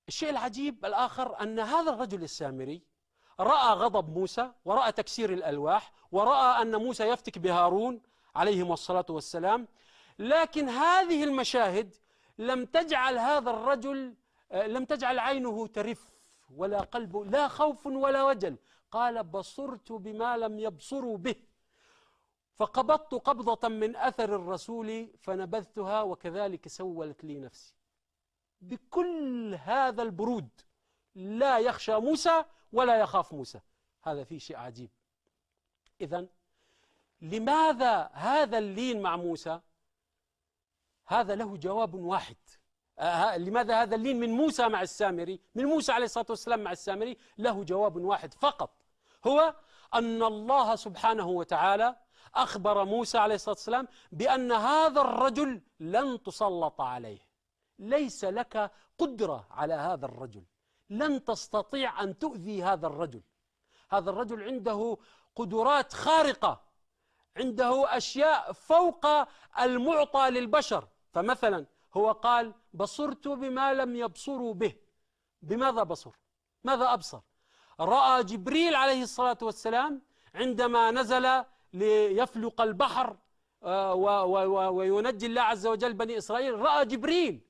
الشيء العجيب الآخر أن هذا الرجل السامري رأى غضب موسى، ورأى تكسير الألواح، ورأى أن موسى يفتك بهارون عليهم الصلاة والسلام، لكن هذه المشاهد لم تجعل هذا الرجل، لم تجعل عينه ترف ولا قلبه، لا خوف ولا وجل. قال بصرت بما لم يبصروا به، فقبضت قبضة من أثر الرسول فنبذتها وكذلك سولت لي نفسي. بكل هذا البرود لا يخشى موسى ولا يخاف موسى. هذا فيه شيء عجيب. إذن لماذا هذا اللين مع موسى؟ هذا له جواب واحد. لماذا هذا اللين من موسى مع السامري، من موسى عليه الصلاة والسلام مع السامري؟ له جواب واحد فقط، هو أن الله سبحانه وتعالى أخبر موسى عليه الصلاة والسلام بأن هذا الرجل لن تسلط عليه، ليس لك قدرة على هذا الرجل، لن تستطيع أن تؤذي هذا الرجل. هذا الرجل عنده قدرات خارقة، عنده أشياء فوق المعطى للبشر. فمثلا هو قال بصرت بما لم يبصروا به. بماذا بصر؟ ماذا أبصر؟ رأى جبريل عليه الصلاة والسلام عندما نزل ليفلق البحر وينجي الله عز وجل بني إسرائيل، رأى جبريل.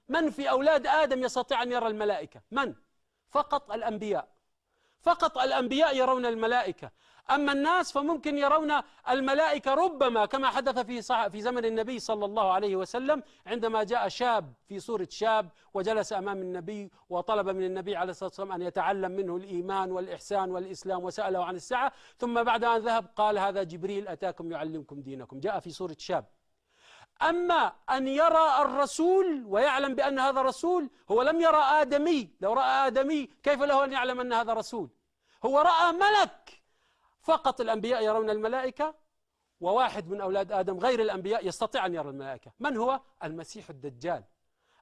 من في أولاد آدم يستطيع أن يرى الملائكة؟ من؟ فقط الأنبياء. فقط الأنبياء يرون الملائكة. أما الناس فممكن يرون الملائكة ربما كما حدث في زمن النبي صلى الله عليه وسلم، عندما جاء شاب في صورة شاب وجلس أمام النبي وطلب من النبي عليه الصلاة والسلام أن يتعلم منه الإيمان والإحسان والإسلام، وسأله عن الساعة، ثم بعد أن ذهب قال هذا جبريل أتاكم يعلمكم دينكم، جاء في صورة شاب. أما أن يرى الرسول ويعلم بأن هذا رسول، هو لم يرى آدمي. لو رأى آدمي كيف له أن يعلم أن هذا رسول؟ هو رأى ملك. فقط الأنبياء يرون الملائكة، وواحد من أولاد آدم غير الأنبياء يستطيع أن يرى الملائكة. من هو؟ المسيح الدجال.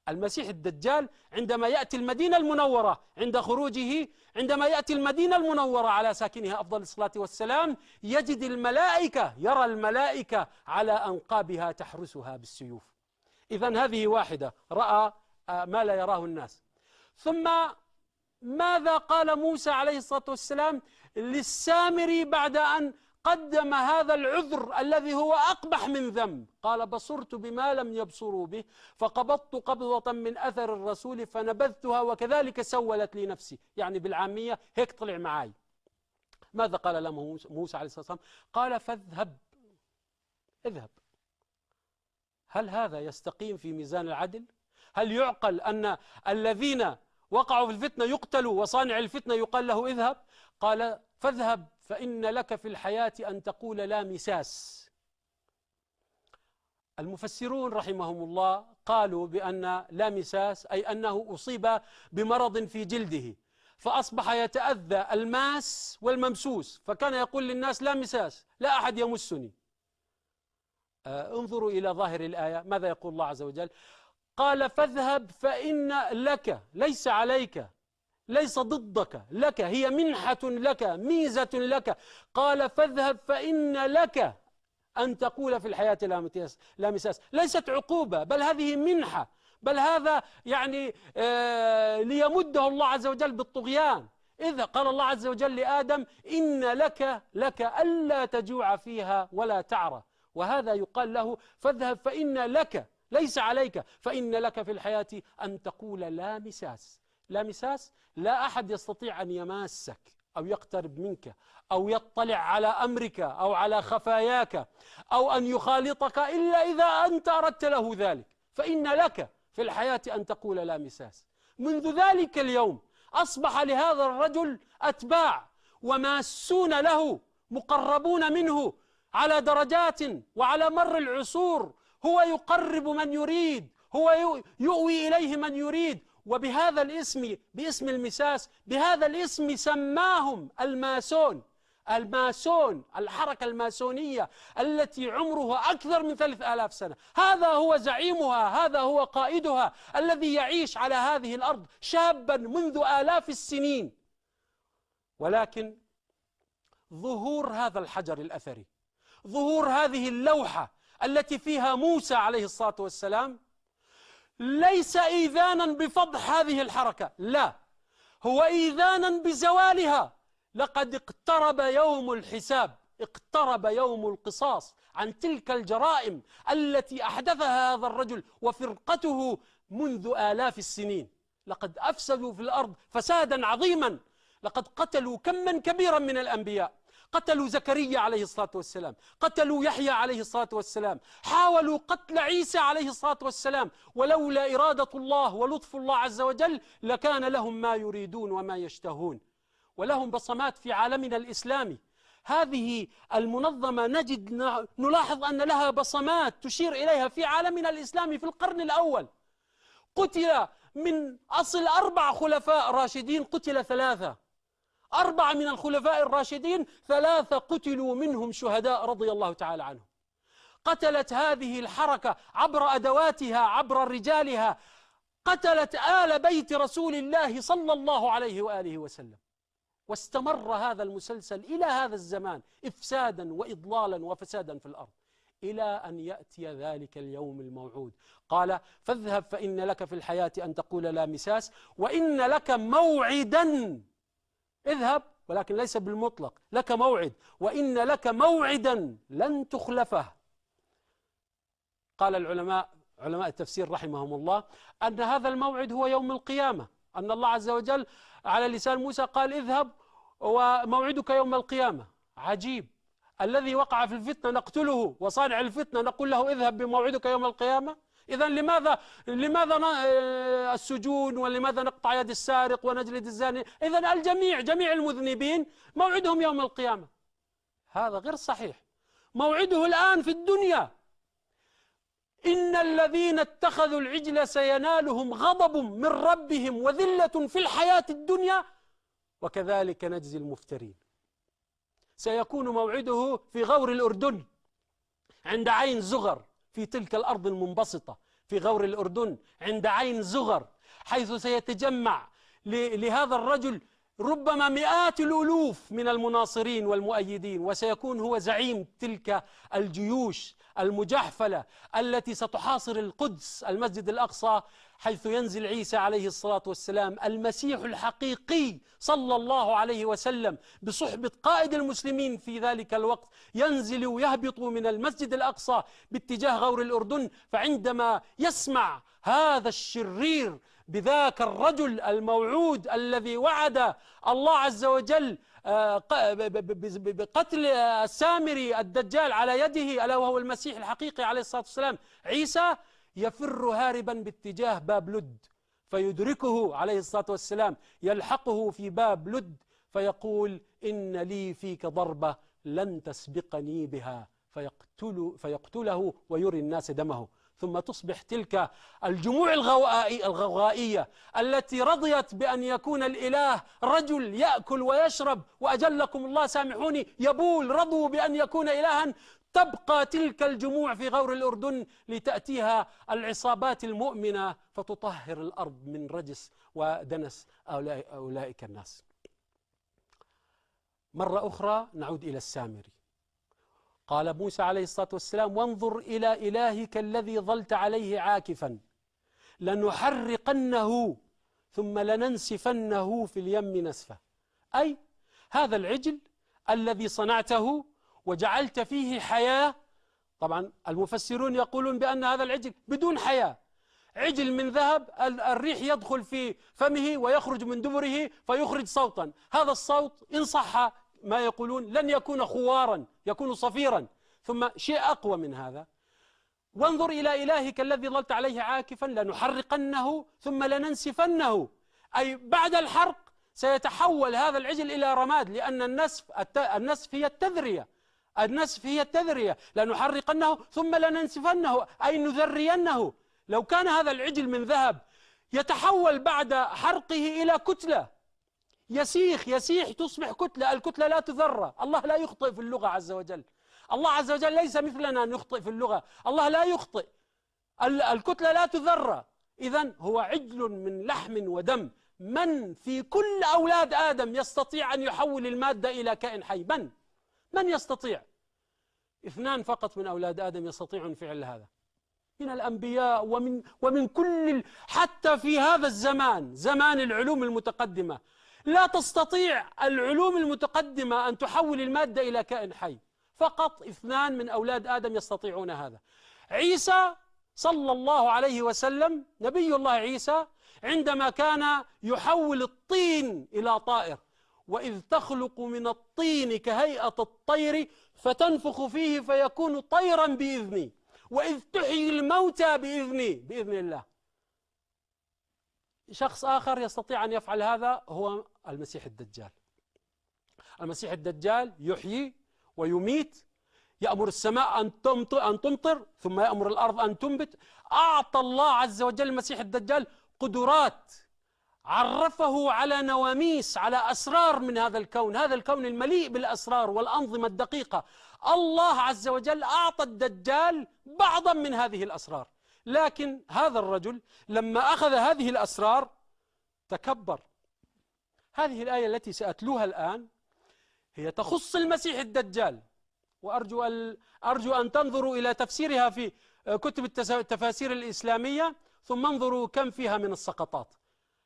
المسيح الدجال عندما يأتي المدينة المنورة عند خروجه، عندما يأتي المدينة المنورة على ساكنها أفضل الصلاة والسلام، يجد الملائكة، يرى الملائكة على أنقابها تحرسها بالسيوف. إذن هذه واحدة، رأى ما لا يراه الناس. ثم ماذا قال موسى عليه الصلاة والسلام للسامري بعد أن قدم هذا العذر الذي هو أقبح من ذنب؟ قال بصرت بما لم يبصروا به فقبضت قبضة من أثر الرسول فنبذتها وكذلك سولت لي نفسي. يعني بالعامية هيك طلع معاي. ماذا قال له موسى عليه الصلاة والسلام؟ قال فاذهب، اذهب. هل هذا يستقيم في ميزان العدل؟ هل يعقل أن الذين وقعوا في الفتنة يقتلوا وصانع الفتنة يقال له اذهب؟ قال فاذهب فإن لك في الحياة أن تقول لا مساس. المفسرون رحمهم الله قالوا بأن لا مساس أي أنه أصيب بمرض في جلده فأصبح يتأذى الماس والممسوس، فكان يقول للناس لا مساس، لا أحد يمسني. انظروا إلى ظاهر الآية، ماذا يقول الله عز وجل؟ قال فاذهب فإن لك، ليس عليك، ليس ضدك، لك، هي منحة لك، ميزة لك. قال فاذهب فإن لك أن تقول في الحياة لا مساس. ليست عقوبة، بل هذه منحة، بل هذا يعني ليمده الله عز وجل بالطغيان. إذا قال الله عز وجل لآدم إن لك ألا تجوع فيها ولا تعرى، وهذا يقال له فاذهب فإن لك، ليس عليك، فإن لك في الحياة أن تقول لا مساس. لا مساس، لا أحد يستطيع أن يماسك أو يقترب منك أو يطلع على أمرك أو على خفاياك أو أن يخالطك إلا إذا أنت أردت له ذلك. فإن لك في الحياة أن تقول لا مساس. منذ ذلك اليوم أصبح لهذا الرجل أتباع وماسون له، مقربون منه على درجات وعلى مر العصور. هو يقرب من يريد، هو يؤوي إليه من يريد. وبهذا الاسم، باسم المساس، بهذا الاسم سماهم الماسون. الماسون، الحركة الماسونية التي عمرها أكثر من 3000 سنة. هذا هو زعيمها، هذا هو قائدها الذي يعيش على هذه الأرض شابا منذ آلاف السنين. ولكن ظهور هذا الحجر الأثري، ظهور هذه اللوحة التي فيها موسى عليه الصلاة والسلام، ليس إيذانا بفضح هذه الحركة، لا، هو إيذانا بزوالها. لقد اقترب يوم الحساب، اقترب يوم القصاص عن تلك الجرائم التي أحدثها هذا الرجل وفرقته منذ آلاف السنين. لقد أفسدوا في الأرض فسادا عظيما، لقد قتلوا كما كبيرا من الأنبياء، قتلوا زكريا عليه الصلاة والسلام، قتلوا يحيى عليه الصلاة والسلام، حاولوا قتل عيسى عليه الصلاة والسلام، ولولا إرادة الله ولطف الله عز وجل لكان لهم ما يريدون وما يشتهون. ولهم بصمات في عالمنا الإسلامي. هذه المنظمة نلاحظ أن لها بصمات تشير إليها في عالمنا الإسلامي في القرن الأول. قتل من أصل 4 خلفاء راشدين قتل 3، 4 من الخلفاء الراشدين 3 قتلوا منهم شهداء رضي الله تعالى عنهم. قتلت هذه الحركة عبر أدواتها، عبر رجالها، قتلت آل بيت رسول الله صلى الله عليه وآله وسلم. واستمر هذا المسلسل إلى هذا الزمان إفسادا وإضلالا وفسادا في الأرض، إلى أن يأتي ذلك اليوم الموعود. قال: فاذهب فإن لك في الحياة أن تقول لا مساس وإن لك موعدا. اذهب، ولكن ليس بالمطلق، لك موعد، وإن لك موعدا لن تخلفه. قال علماء التفسير رحمهم الله أن هذا الموعد هو يوم القيامة، أن الله عز وجل على لسان موسى قال: اذهب وموعدك يوم القيامة. عجيب، الذي وقع في الفتنة نقتله، وصانع الفتنة نقول له اذهب بموعدك يوم القيامة. إذن لماذا السجون، ولماذا نقطع يد السارق ونجلد الزاني؟ إذن الجميع، جميع المذنبين موعدهم يوم القيامة. هذا غير صحيح، موعده الآن في الدنيا. إن الذين اتخذوا العجل سينالهم غضب من ربهم وذلة في الحياة الدنيا وكذلك نجزي المفترين. سيكون موعده في غور الأردن عند عين زغر، في تلك الأرض المنبسطة في غور الأردن عند عين زغر، حيث سيتجمع لهذا الرجل ربما مئات الألوف من المناصرين والمؤيدين، وسيكون هو زعيم تلك الجيوش المجحفلة التي ستحاصر القدس، المسجد الأقصى، حيث ينزل عيسى عليه الصلاة والسلام المسيح الحقيقي صلى الله عليه وسلم بصحبة قائد المسلمين في ذلك الوقت، ينزل ويهبط من المسجد الأقصى باتجاه غور الأردن. فعندما يسمع هذا الشرير بذاك الرجل الموعود الذي وعد الله عز وجل بقتل السامري الدجال على يده، ألا وهو المسيح الحقيقي عليه الصلاة والسلام عيسى، يفر هاربا باتجاه باب لد، فيدركه عليه الصلاة والسلام، يلحقه في باب لد فيقول: إن لي فيك ضربة لن تسبقني بها، فيقتله ويري الناس دمه. ثم تصبح تلك الجموع الغوغائية التي رضيت بأن يكون الإله رجل يأكل ويشرب، وأجلكم الله سامحوني يبول، رضوا بأن يكون إلها، تبقى تلك الجموع في غور الأردن لتأتيها العصابات المؤمنة فتطهر الأرض من رجس ودنس أولئك الناس. مرة أخرى نعود إلى السامري. قال موسى عليه الصلاة والسلام: وانظر إلى إلهك الذي ظلت عليه عاكفا لنحرقنه ثم لننسفنه في اليم نسفا. أي هذا العجل الذي صنعته وجعلت فيه حياة. طبعا المفسرون يقولون بأن هذا العجل بدون حياة، عجل من ذهب، الريح يدخل في فمه ويخرج من دبره فيخرج صوتا، هذا الصوت إن صح ما يقولون لن يكون خوارا، يكون صفيرا. ثم شيء أقوى من هذا: وانظر إلى إلهك الذي ظلت عليه عاكفا لنحرقنه ثم لننسفنه، أي بعد الحرق سيتحول هذا العجل إلى رماد، لأن النسف هي التذرية، النسف هي التذرية. لنحرقنه ثم لننسفنه أي نذرينه. لو كان هذا العجل من ذهب يتحول بعد حرقه إلى كتلة، يسيح تصبح كتلة. الكتلة لا تذرة. الله لا يخطئ في اللغة عز وجل. الله عز وجل ليس مثلنا أن يخطئ في اللغة. الله لا يخطئ. الكتلة لا تذرة. إذن هو عجل من لحم ودم. من في كل أولاد آدم يستطيع أن يحول المادة إلى كائن حي؟ من يستطيع؟ 2 فقط من أولاد آدم يستطيعون فعل هذا من الأنبياء ومن كل، حتى في هذا الزمان، زمان العلوم المتقدمة، لا تستطيع العلوم المتقدمة أن تحول المادة إلى كائن حي. فقط 2 من أولاد آدم يستطيعون هذا. عيسى صلى الله عليه وسلم، نبي الله عيسى، عندما كان يحول الطين إلى طائر، وإذ تخلق من الطين كهيئة الطير فتنفخ فيه فيكون طيرا بإذني، وإذ تحيي الموتى بإذن الله. شخص آخر يستطيع أن يفعل هذا هو المسيح الدجال. المسيح الدجال يحيي ويميت، يأمر السماء أن تمطر، ثم يأمر الأرض أن تنبت. أعطى الله عز وجل المسيح الدجال قدرات، عرفه على نواميس، على أسرار من هذا الكون، هذا الكون المليء بالأسرار والأنظمة الدقيقة. الله عز وجل أعطى الدجال بعضا من هذه الأسرار، لكن هذا الرجل لما أخذ هذه الأسرار تكبر. هذه الآية التي سأتلوها الآن هي تخص المسيح الدجال، وأرجو أن تنظروا إلى تفسيرها في كتب التفاسير الإسلامية، ثم انظروا كم فيها من السقطات.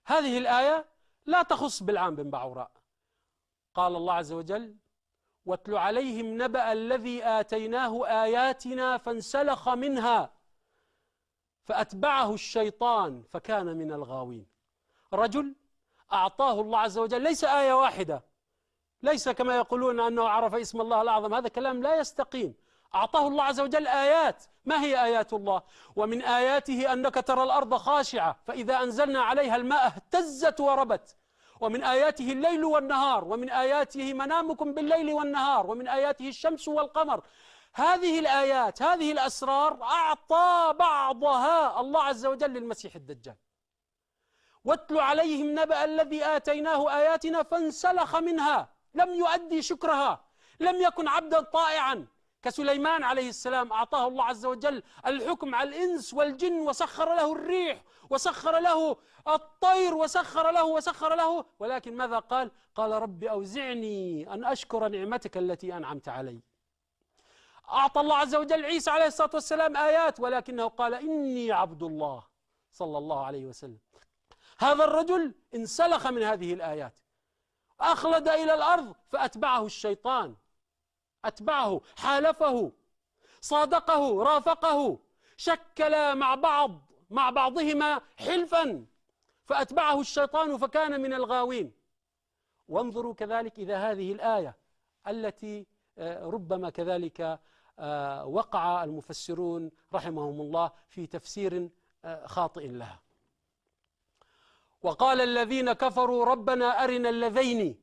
هذه الآية لا تخص بلعام بن بعوراء. قال الله عز وجل: واتل عليهم نبأ الذي آتيناه آياتنا فانسلخ منها فأتبعه الشيطان فكان من الغاوين. رجل أعطاه الله عز وجل ليس آية واحدة، ليس كما يقولون أنه عرف اسم الله الأعظم، هذا كلام لا يستقيم. أعطاه الله عز وجل آيات. ما هي آيات الله؟ ومن آياته أنك ترى الأرض خاشعة فإذا أنزلنا عليها الماء اهتزت وربت، ومن آياته الليل والنهار، ومن آياته منامكم بالليل والنهار، ومن آياته الشمس والقمر. هذه الآيات، هذه الأسرار أعطى بعضها الله عز وجل للمسيح الدجال. واتل عليهم نبأ الذي آتيناه آياتنا فانسلخ منها، لم يؤدي شكرها، لم يكن عبدا طائعا كسليمان عليه السلام. أعطاه الله عز وجل الحكم على الإنس والجن، وسخر له الريح، وسخر له الطير، وسخر له، ولكن ماذا قال؟ قال: رب أوزعني أن أشكر نعمتك التي أنعمت علي. أعطى الله عز وجل عيسى عليه الصلاة والسلام آيات، ولكنه قال: إني عبد الله، صلى الله عليه وسلم. هذا الرجل انسلخ من هذه الآيات، أخلد إلى الأرض، فأتبعه الشيطان، أتبعه، حالفه، صادقه، رافقه، شكل مع بعضهما حلفا، فأتبعه الشيطان فكان من الغاوين. وانظروا كذلك إذا هذه الآية التي ربما كذلك وقع المفسرون رحمهم الله في تفسير خاطئ لها. وقال الذين كفروا ربنا أرنا اللذين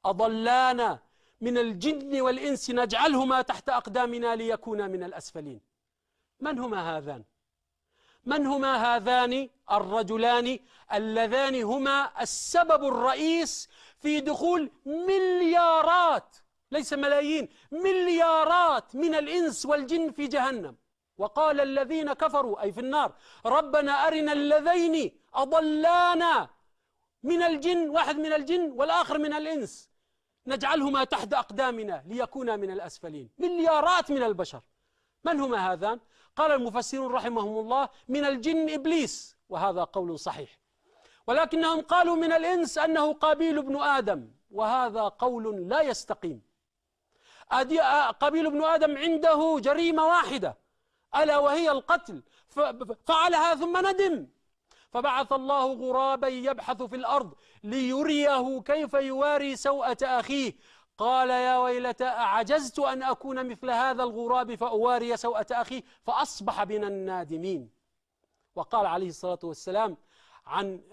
أضلانا من الجن والإنس نجعلهما تحت أقدامنا ليكونا من الأسفلين. من هما هذان؟ من هما هذان الرجلان اللذان هما السبب الرئيس في دخول مليارات، ليس ملايين، مليارات من الإنس والجن في جهنم. وقال الذين كفروا أي في النار: ربنا أرنا اللذين أضلانا من الجن، واحد من الجن والآخر من الإنس، نجعلهما تحت أقدامنا ليكونا من الأسفلين. مليارات من البشر. من هما هذان؟ قال المفسرون رحمهم الله: من الجن إبليس، وهذا قول صحيح، ولكنهم قالوا من الإنس أنه قابيل بن آدم، وهذا قول لا يستقيم. قابيل بن آدم عنده جريمة واحدة ألا وهي القتل، فعلها ثم ندم، فبعث الله غرابا يبحث في الأرض ليريه كيف يواري سوءة أخيه، قال يا ويلتى أعجزت أن أكون مثل هذا الغراب فأواري سوءة أخي فأصبح من النادمين. وقال عليه الصلاة والسلام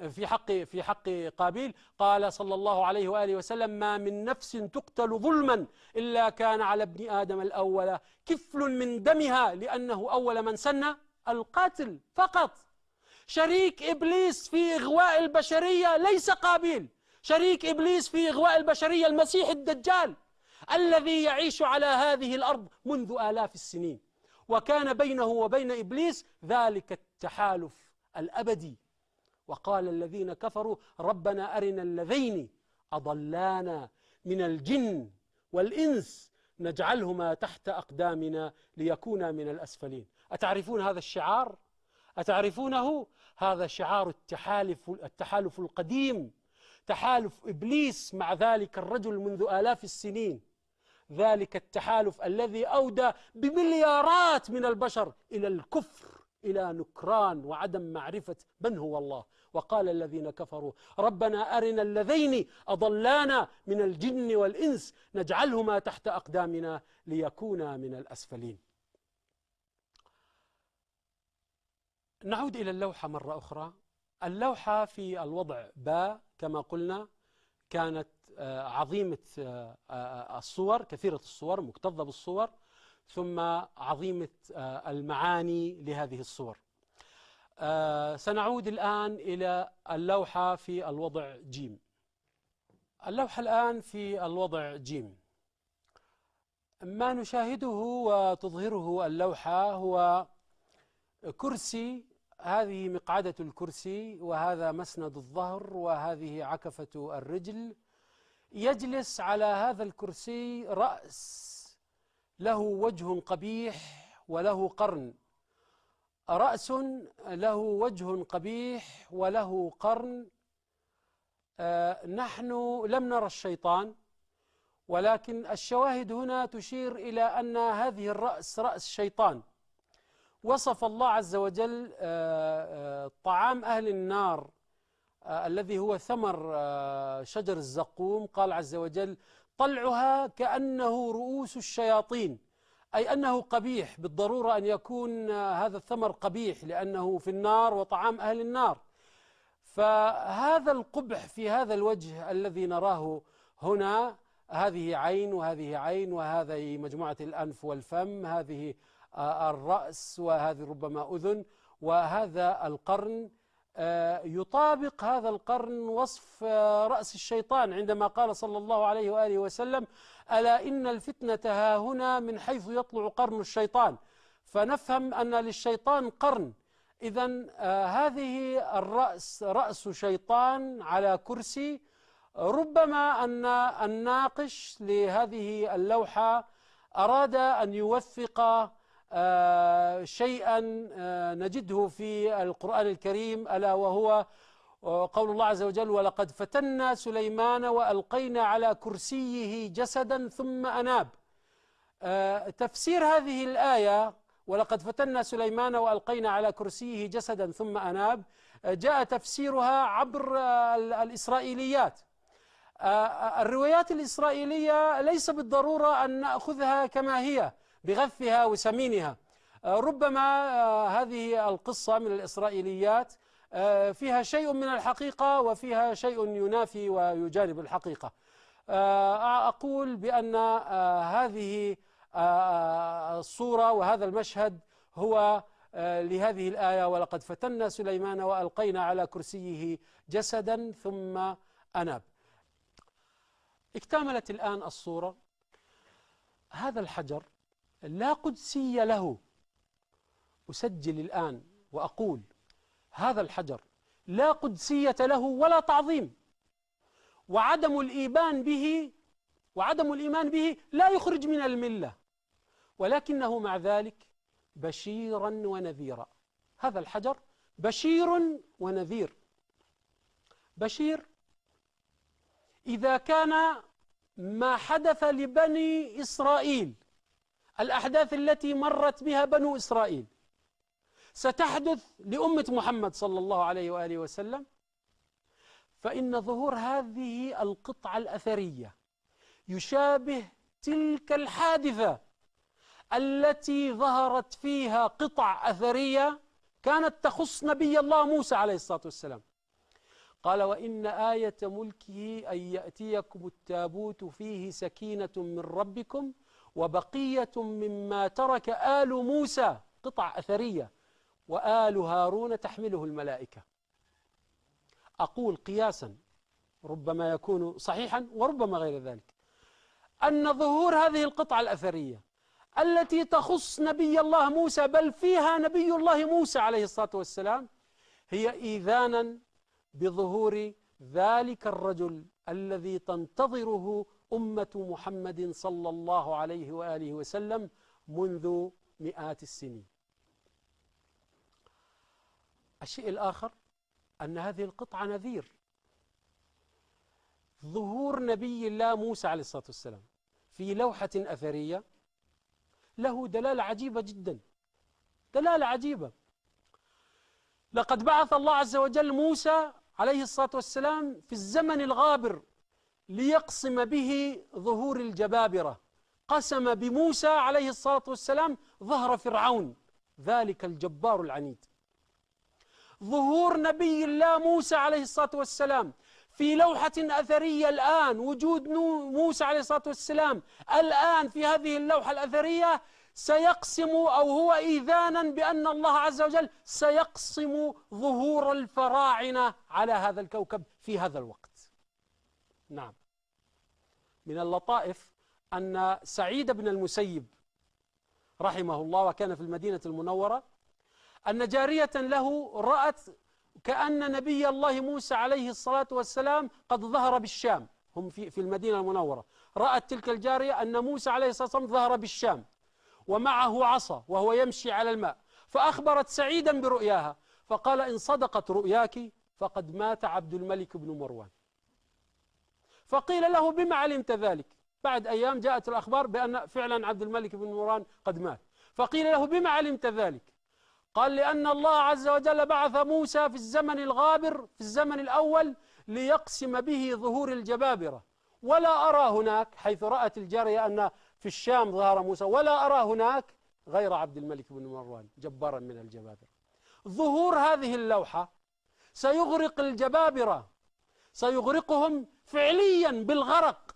في حق قابيل، قال صلى الله عليه وآله وسلم: ما من نفس تقتل ظلما إلا كان على ابن آدم الأول كفل من دمها، لأنه أول من سن القتل فقط. شريك إبليس في إغواء البشرية ليس قابيل، شريك إبليس في إغواء البشرية، المسيح الدجال الذي يعيش على هذه الأرض منذ آلاف السنين، وكان بينه وبين إبليس ذلك التحالف الأبدي. وقال الذين كفروا ربنا أرنا اللذين أضلانا من الجن والإنس نجعلهما تحت أقدامنا ليكونا من الأسفلين. أتعرفون هذا الشعار؟ أتعرفونه؟ هذا شعار التحالف القديم، تحالف إبليس مع ذلك الرجل منذ آلاف السنين، ذلك التحالف الذي أودى بمليارات من البشر إلى الكفر، إلى نكران وعدم معرفة من هو الله. وقال الذين كفروا ربنا أرنا اللذين أضلانا من الجن والإنس نجعلهما تحت أقدامنا ليكونا من الأسفلين. نعود إلى اللوحة مرة أخرى. اللوحة في الوضع باء كما قلنا كانت عظيمة الصور، كثيرة الصور، مكتظة بالصور، ثم عظيمة المعاني لهذه الصور. سنعود الآن إلى اللوحة في الوضع جيم. اللوحة الآن في الوضع جيم. ما نشاهده وتظهره اللوحة هو كرسي، هذه مقعدة الكرسي، وهذا مسند الظهر، وهذه عكفة الرجل. يجلس على هذا الكرسي رأس له وجه قبيح وله قرن، رأس له وجه قبيح وله قرن. نحن لم نرى الشيطان، ولكن الشواهد هنا تشير إلى أن هذه الرأس رأس شيطان. وصف الله عز وجل طعام أهل النار الذي هو ثمر شجر الزقوم، قال عز وجل طلعها كأنه رؤوس الشياطين، أي أنه قبيح، بالضرورة أن يكون هذا الثمر قبيح لأنه في النار وطعام أهل النار. فهذا القبح في هذا الوجه الذي نراه هنا، هذه عين وهذه عين، وهذه مجموعة الأنف والفم، هذه الرأس، وهذه ربما أذن، وهذا القرن. يطابق هذا القرن وصف رأس الشيطان عندما قال صلى الله عليه وآله وسلم ألا إن الفتنة ها هنا من حيث يطلع قرن الشيطان. فنفهم أن للشيطان قرن. إذن هذه الرأس رأس شيطان على كرسي. ربما أن الناقش لهذه اللوحة أراد أن يوثق شيئا نجده في القرآن الكريم، ألا وهو قول الله عز وجل ولقد فتنا سليمان وألقينا على كرسيه جسدا ثم أناب. تفسير هذه الآية ولقد فتنا سليمان وألقينا على كرسيه جسدا ثم أناب جاء تفسيرها عبر الإسرائيليات. الروايات الإسرائيلية ليس بالضرورة أن نأخذها كما هي بغثها وسمينها. ربما هذه القصة من الإسرائيليات فيها شيء من الحقيقة وفيها شيء ينافي ويجانب الحقيقة. أقول بأن هذه الصورة وهذا المشهد هو لهذه الآية ولقد فتنا سليمان وألقينا على كرسيه جسدا ثم أناب. اكتملت الآن الصورة. هذا الحجر لا قدسية له. أسجل الآن وأقول هذا الحجر لا قدسية له ولا تعظيم، وعدم الإيمان به لا يخرج من الملة، ولكنه مع ذلك بشيرا ونذيرا. هذا الحجر بشير ونذير. بشير إذا كان ما حدث لبني إسرائيل، الأحداث التي مرت بها بنو إسرائيل ستحدث لأمة محمد صلى الله عليه وآله وسلم، فإن ظهور هذه القطعة الأثرية يشابه تلك الحادثة التي ظهرت فيها قطع أثرية كانت تخص نبي الله موسى عليه الصلاة والسلام. قال وإن آية ملكه أن يأتيكم التابوت فيه سكينة من ربكم وبقية مما ترك آل موسى، قطع أثرية، وآل هارون تحمله الملائكة. أقول قياسا ربما يكون صحيحا وربما غير ذلك، أن ظهور هذه القطعة الأثرية التي تخص نبي الله موسى، بل فيها نبي الله موسى عليه الصلاة والسلام، هي إيذانا بظهور ذلك الرجل الذي تنتظره أمة محمد صلى الله عليه وآله وسلم منذ مئات السنين. الشيء الآخر أن هذه القطعة نذير. ظهور نبي الله موسى عليه الصلاة والسلام في لوحة أثرية له دلالة عجيبة جدا، دلالة عجيبة. لقد بعث الله عز وجل موسى عليه الصلاة والسلام في الزمن الغابر ليقسم به ظهور الجبابرة. قسم بموسى عليه الصلاة والسلام ظهر فرعون ذلك الجبار العنيد. ظهور نبي الله موسى عليه الصلاة والسلام في لوحة أثرية الآن، وجود موسى عليه الصلاة والسلام الآن في هذه اللوحة الأثرية سيقسم، أو هو إيذانا بأن الله عز وجل سيقسم ظهور الفراعنة على هذا الكوكب في هذا الوقت. نعم، من اللطائف أن سعيد بن المسيب رحمه الله، وكان في المدينة المنورة، أن جارية له رأت كأن نبي الله موسى عليه الصلاة والسلام قد ظهر بالشام. هم في المدينة المنورة، رأت تلك الجارية أن موسى عليه الصلاة والسلام ظهر بالشام ومعه عصا وهو يمشي على الماء، فأخبرت سعيدا برؤياها، فقال: إن صدقت رؤياك فقد مات عبد الملك بن مروان. فقيل له: بما علمت ذلك؟ بعد أيام جاءت الأخبار بأن فعلا عبد الملك بن مروان قد مات. فقيل له: بما علمت ذلك؟ قال: لأن الله عز وجل بعث موسى في الزمن الغابر في الزمن الأول ليقسم به ظهور الجبابرة، ولا أرى هناك، حيث رأت الجارية أن في الشام ظهر موسى، ولا أرى هناك غير عبد الملك بن مروان جبارا من الجبابرة. ظهور هذه اللوحة سيغرق الجبابرة، سيغرقهم فعليا بالغرق.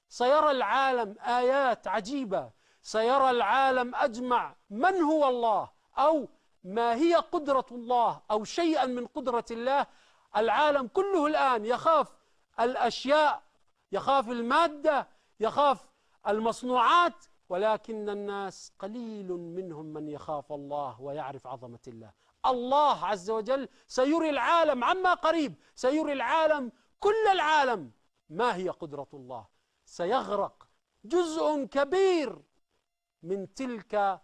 سيرى العالم آيات عجيبة، سيرى العالم أجمع من هو الله، أو ما هي قدرة الله، أو شيئا من قدرة الله. العالم كله الآن يخاف الأشياء، يخاف المادة، يخاف المصنوعات، ولكن الناس قليل منهم من يخاف الله ويعرف عظمة الله. الله عز وجل سيري العالم عما قريب، سيري العالم كل العالم ما هي قدرة الله. سيغرق جزء كبير من تلك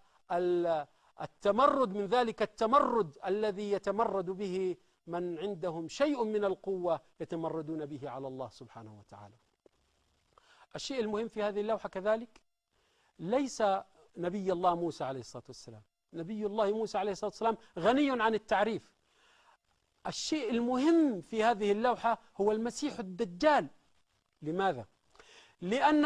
التمرد، من ذلك التمرد الذي يتمرد به من عندهم شيء من القوة، يتمردون به على الله سبحانه وتعالى. الشيء المهم في هذه اللوحة كذلك ليس نبي الله موسى عليه الصلاة والسلام. نبي الله موسى عليه الصلاة والسلام غني عن التعريف. الشيء المهم في هذه اللوحة هو المسيح الدجال. لماذا؟ لأن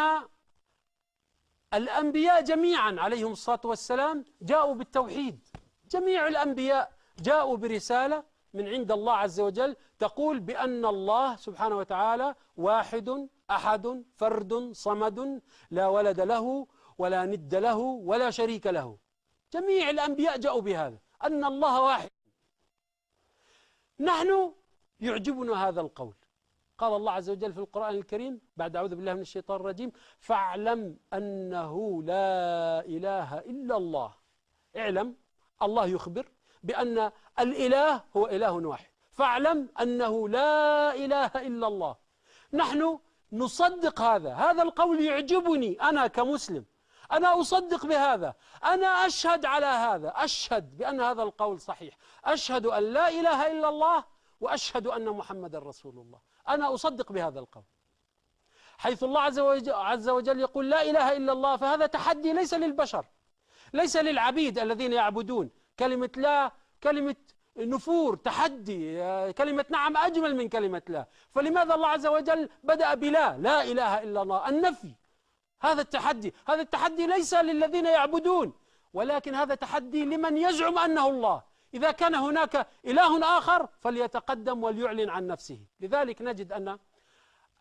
الأنبياء جميعا عليهم الصلاة والسلام جاءوا بالتوحيد. جميع الأنبياء جاءوا برسالة من عند الله عز وجل تقول بأن الله سبحانه وتعالى واحد أحد فرد صمد، لا ولد له ولا ند له ولا شريك له. جميع الأنبياء جاءوا بهذا، أن الله واحد. نحن يعجبنا هذا القول. قال الله عز وجل في القرآن الكريم بعد أعوذ بالله من الشيطان الرجيم: فاعلم أنه لا إله إلا الله. اعلم، الله يخبر بأن الإله هو إله واحد. فاعلم أنه لا إله إلا الله. نحن نصدق هذا القول يعجبني أنا كمسلم، أنا أصدق بهذا، أنا أشهد على هذا، أشهد بأن هذا القول صحيح، أشهد أن لا إله إلا الله وأشهد أن محمد رسول الله. أنا أصدق بهذا القول. حيث الله عز وجل يقول لا إله إلا الله، فهذا تحدي ليس للبشر، ليس للعبيد الذين يعبدون. كلمة لا كلمة نفور، تحدي. كلمة نعم أجمل من كلمة لا. فلماذا الله عز وجل بدأ بلا لا إله إلا الله؟ النفي. هذا التحدي، هذا التحدي ليس للذين يعبدون، ولكن هذا تحدي لمن يزعم أنه الله. إذا كان هناك إله آخر فليتقدم وليعلن عن نفسه. لذلك نجد أن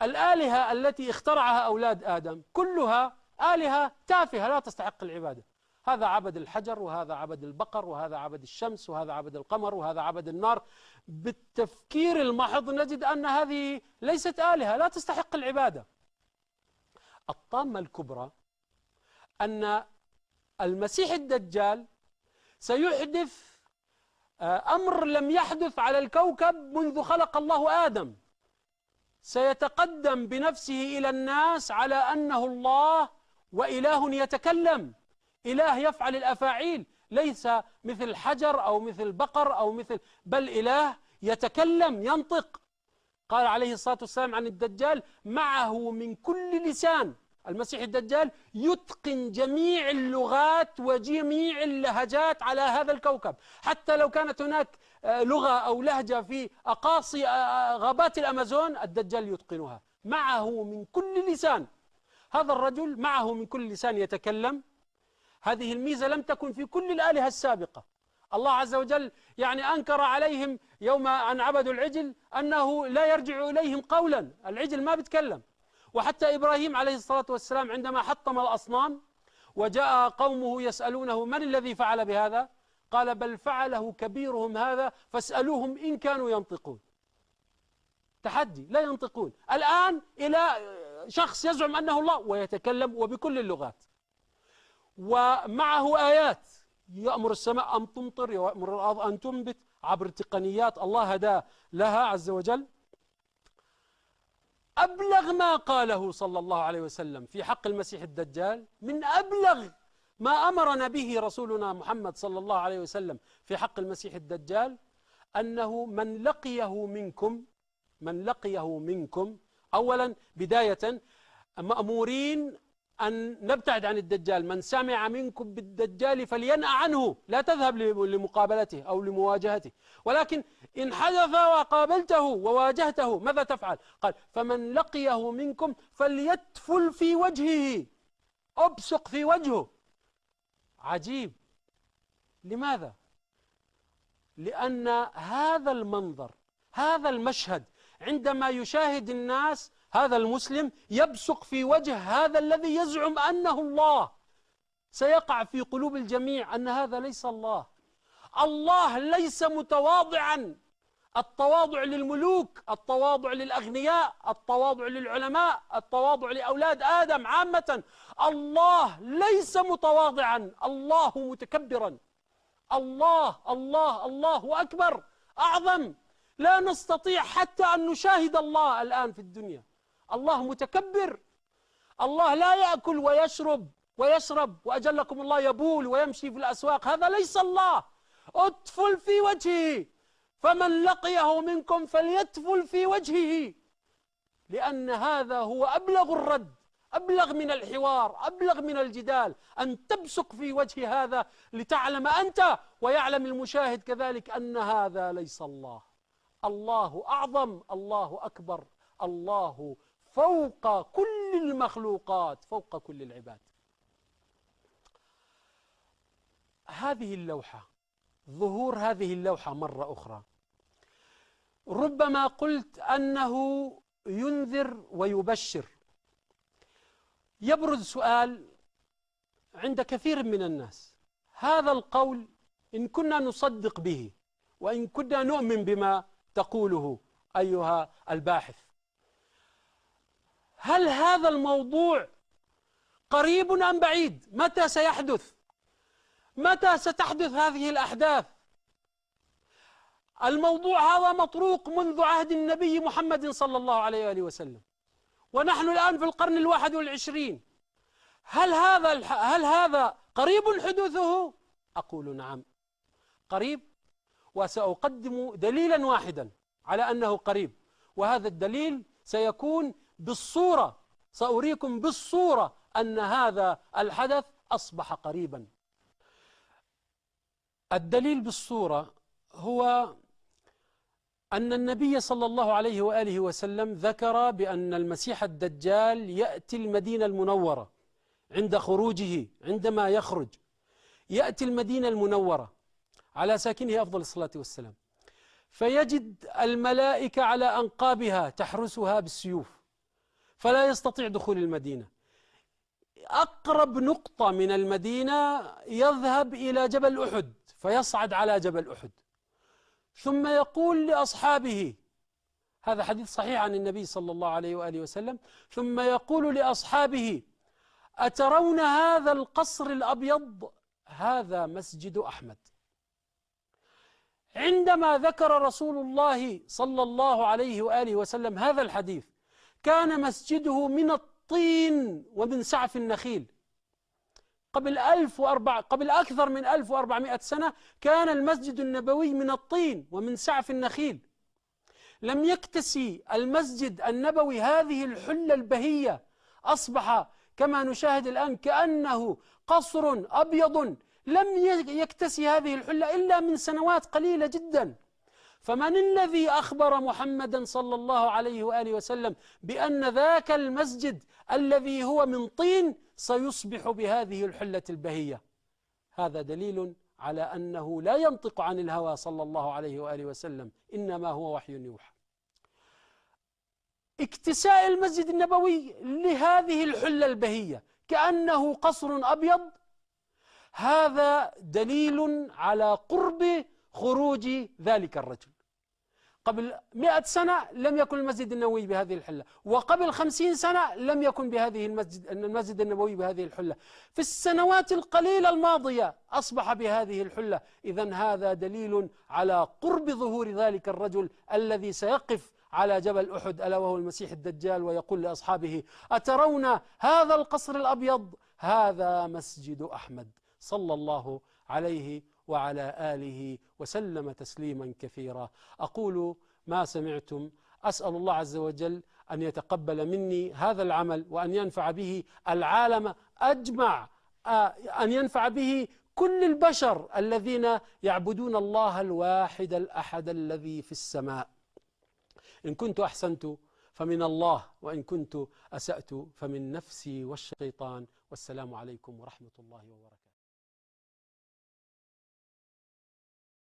الآلهة التي اخترعها أولاد آدم كلها آلهة تافهة لا تستحق العبادة. هذا عبد الحجر، وهذا عبد البقر، وهذا عبد الشمس، وهذا عبد القمر، وهذا عبد النار. بالتفكير المحض نجد أن هذه ليست آلهة، لا تستحق العبادة. الطامة الكبرى أن المسيح الدجال سيحدث أمر لم يحدث على الكوكب منذ خلق الله آدم. سيتقدم بنفسه إلى الناس على أنه الله وإله يتكلم، إله يفعل الأفاعيل، ليس مثل حجر أو مثل بقر أو مثل، بل إله يتكلم ينطق. قال عليه الصلاة والسلام عن الدجال: معه من كل لسان. المسيح الدجال يتقن جميع اللغات وجميع اللهجات على هذا الكوكب، حتى لو كانت هناك لغة أو لهجة في أقاصي غابات الأمازون الدجال يتقنها. معه من كل لسان. هذا الرجل معه من كل لسان يتكلم. هذه الميزة لم تكن في كل الآلهة السابقة. الله عز وجل يعني أنكر عليهم يوم أن عبدوا العجل أنه لا يرجع إليهم قولا، العجل ما بيتكلم. وحتى إبراهيم عليه الصلاة والسلام عندما حطم الأصنام وجاء قومه يسألونه: من الذي فعل بهذا؟ قال: بل فعله كبيرهم هذا فاسألوهم إن كانوا ينطقون. تحدي، لا ينطقون. الآن إلى شخص يزعم أنه الله ويتكلم وبكل اللغات، ومعه آيات: يأمر السماء أن تمطر، يأمر الأرض أن تنبت، عبر تقنيات الله هدى لها عز وجل. أبلغ ما قاله صلى الله عليه وسلم في حق المسيح الدجال، من أبلغ ما أمرنا به رسولنا محمد صلى الله عليه وسلم في حق المسيح الدجال، أنه من لقيه منكم أولا بداية مأمورين أن نبتعد عن الدجال. من سمع منكم بالدجال فلينأ عنه، لا تذهب لمقابلته أو لمواجهته. ولكن إن حدث وقابلته وواجهته ماذا تفعل؟ قال: فمن لقيه منكم فليتفل في وجهه، أبصق في وجهه. عجيب. لماذا؟ لأن هذا المنظر، هذا المشهد، عندما يشاهد الناس هذا المسلم يبصق في وجه هذا الذي يزعم أنه الله، سيقع في قلوب الجميع أن هذا ليس الله. الله ليس متواضعا، التواضع للملوك، التواضع للأغنياء، التواضع للعلماء، التواضع لأولاد آدم عامة. الله ليس متواضعا، الله متكبرا. الله الله الله أكبر، أعظم. لا نستطيع حتى أن نشاهد الله الآن في الدنيا. الله متكبر. الله لا يأكل ويشرب وأجلكم الله يبول ويمشي في الأسواق، هذا ليس الله. اتفل في وجهه، فمن لقيه منكم فليتفل في وجهه، لأن هذا هو أبلغ الرد، أبلغ من الحوار، أبلغ من الجدال، أن تبصق في وجه هذا لتعلم أنت ويعلم المشاهد كذلك أن هذا ليس الله. الله أعظم، الله أكبر، الله فوق كل المخلوقات، فوق كل العباد. هذه اللوحة، ظهور هذه اللوحة مرة أخرى، ربما قلت أنه ينذر ويبشر. يبرز سؤال عند كثير من الناس: هذا القول إن كنا نصدق به وإن كنا نؤمن بما تقوله أيها الباحث، هل هذا الموضوع قريب أم بعيد؟ متى سيحدث؟ متى ستحدث هذه الأحداث؟ الموضوع هذا مطروق منذ عهد النبي محمد صلى الله عليه وآله وسلم، ونحن الآن في القرن 21. هل هذا قريب حدوثه؟ أقول نعم، قريب، وسأقدم دليلا واحدا على أنه قريب، وهذا الدليل سيكون بالصورة، سأريكم بالصورة أن هذا الحدث أصبح قريبا. الدليل بالصورة هو أن النبي صلى الله عليه وآله وسلم ذكر بأن المسيح الدجال يأتي المدينة المنورة عند خروجه، عندما يخرج يأتي المدينة المنورة على ساكنه أفضل الصلاة والسلام، فيجد الملائكة على أنقابها تحرسها بالسيوف، فلا يستطيع دخول المدينة. أقرب نقطة من المدينة يذهب إلى جبل أحد فيصعد على جبل أحد، ثم يقول لأصحابه، هذا حديث صحيح عن النبي صلى الله عليه وآله وسلم، ثم يقول لأصحابه: أترون هذا القصر الأبيض؟ هذا مسجد أحمد. عندما ذكر رسول الله صلى الله عليه وآله وسلم هذا الحديث كان مسجده من الطين ومن سعف النخيل. قبل أكثر من 1400 سنة كان المسجد النبوي من الطين ومن سعف النخيل. لم يكتسي المسجد النبوي هذه الحلة البهية، أصبح كما نشاهد الآن كأنه قصر أبيض لم يكتسي هذه الحلة إلا من سنوات قليلة جدا. فمن الذي أخبر محمدا صلى الله عليه وآله وسلم بأن ذاك المسجد الذي هو من طين سيصبح بهذه الحلة البهية؟ هذا دليل على أنه لا ينطق عن الهوى صلى الله عليه وآله وسلم، إنما هو وحي يوحى. اكتساء المسجد النبوي لهذه الحلة البهية كأنه قصر أبيض، هذا دليل على قرب خروج ذلك الرجل. قبل 100 سنة لم يكن المسجد النبوي بهذه الحلة، وقبل 50 سنة لم يكن بهذه المسجد النبوي بهذه الحلة. في السنوات القليلة الماضية أصبح بهذه الحلة. إذن هذا دليل على قرب ظهور ذلك الرجل الذي سيقف على جبل أحد، ألا وهو المسيح الدجال، ويقول لأصحابه: أترون هذا القصر الأبيض؟ هذا مسجد أحمد، صلى الله عليه وعلى آله وسلم تسليما كثيرا. أقول ما سمعتم، أسأل الله عز وجل أن يتقبل مني هذا العمل وأن ينفع به العالم أجمع، أن ينفع به كل البشر الذين يعبدون الله الواحد الأحد الذي في السماء. إن كنت أحسنت فمن الله، وإن كنت أسأت فمن نفسي والشيطان. والسلام عليكم ورحمة الله وبركاته.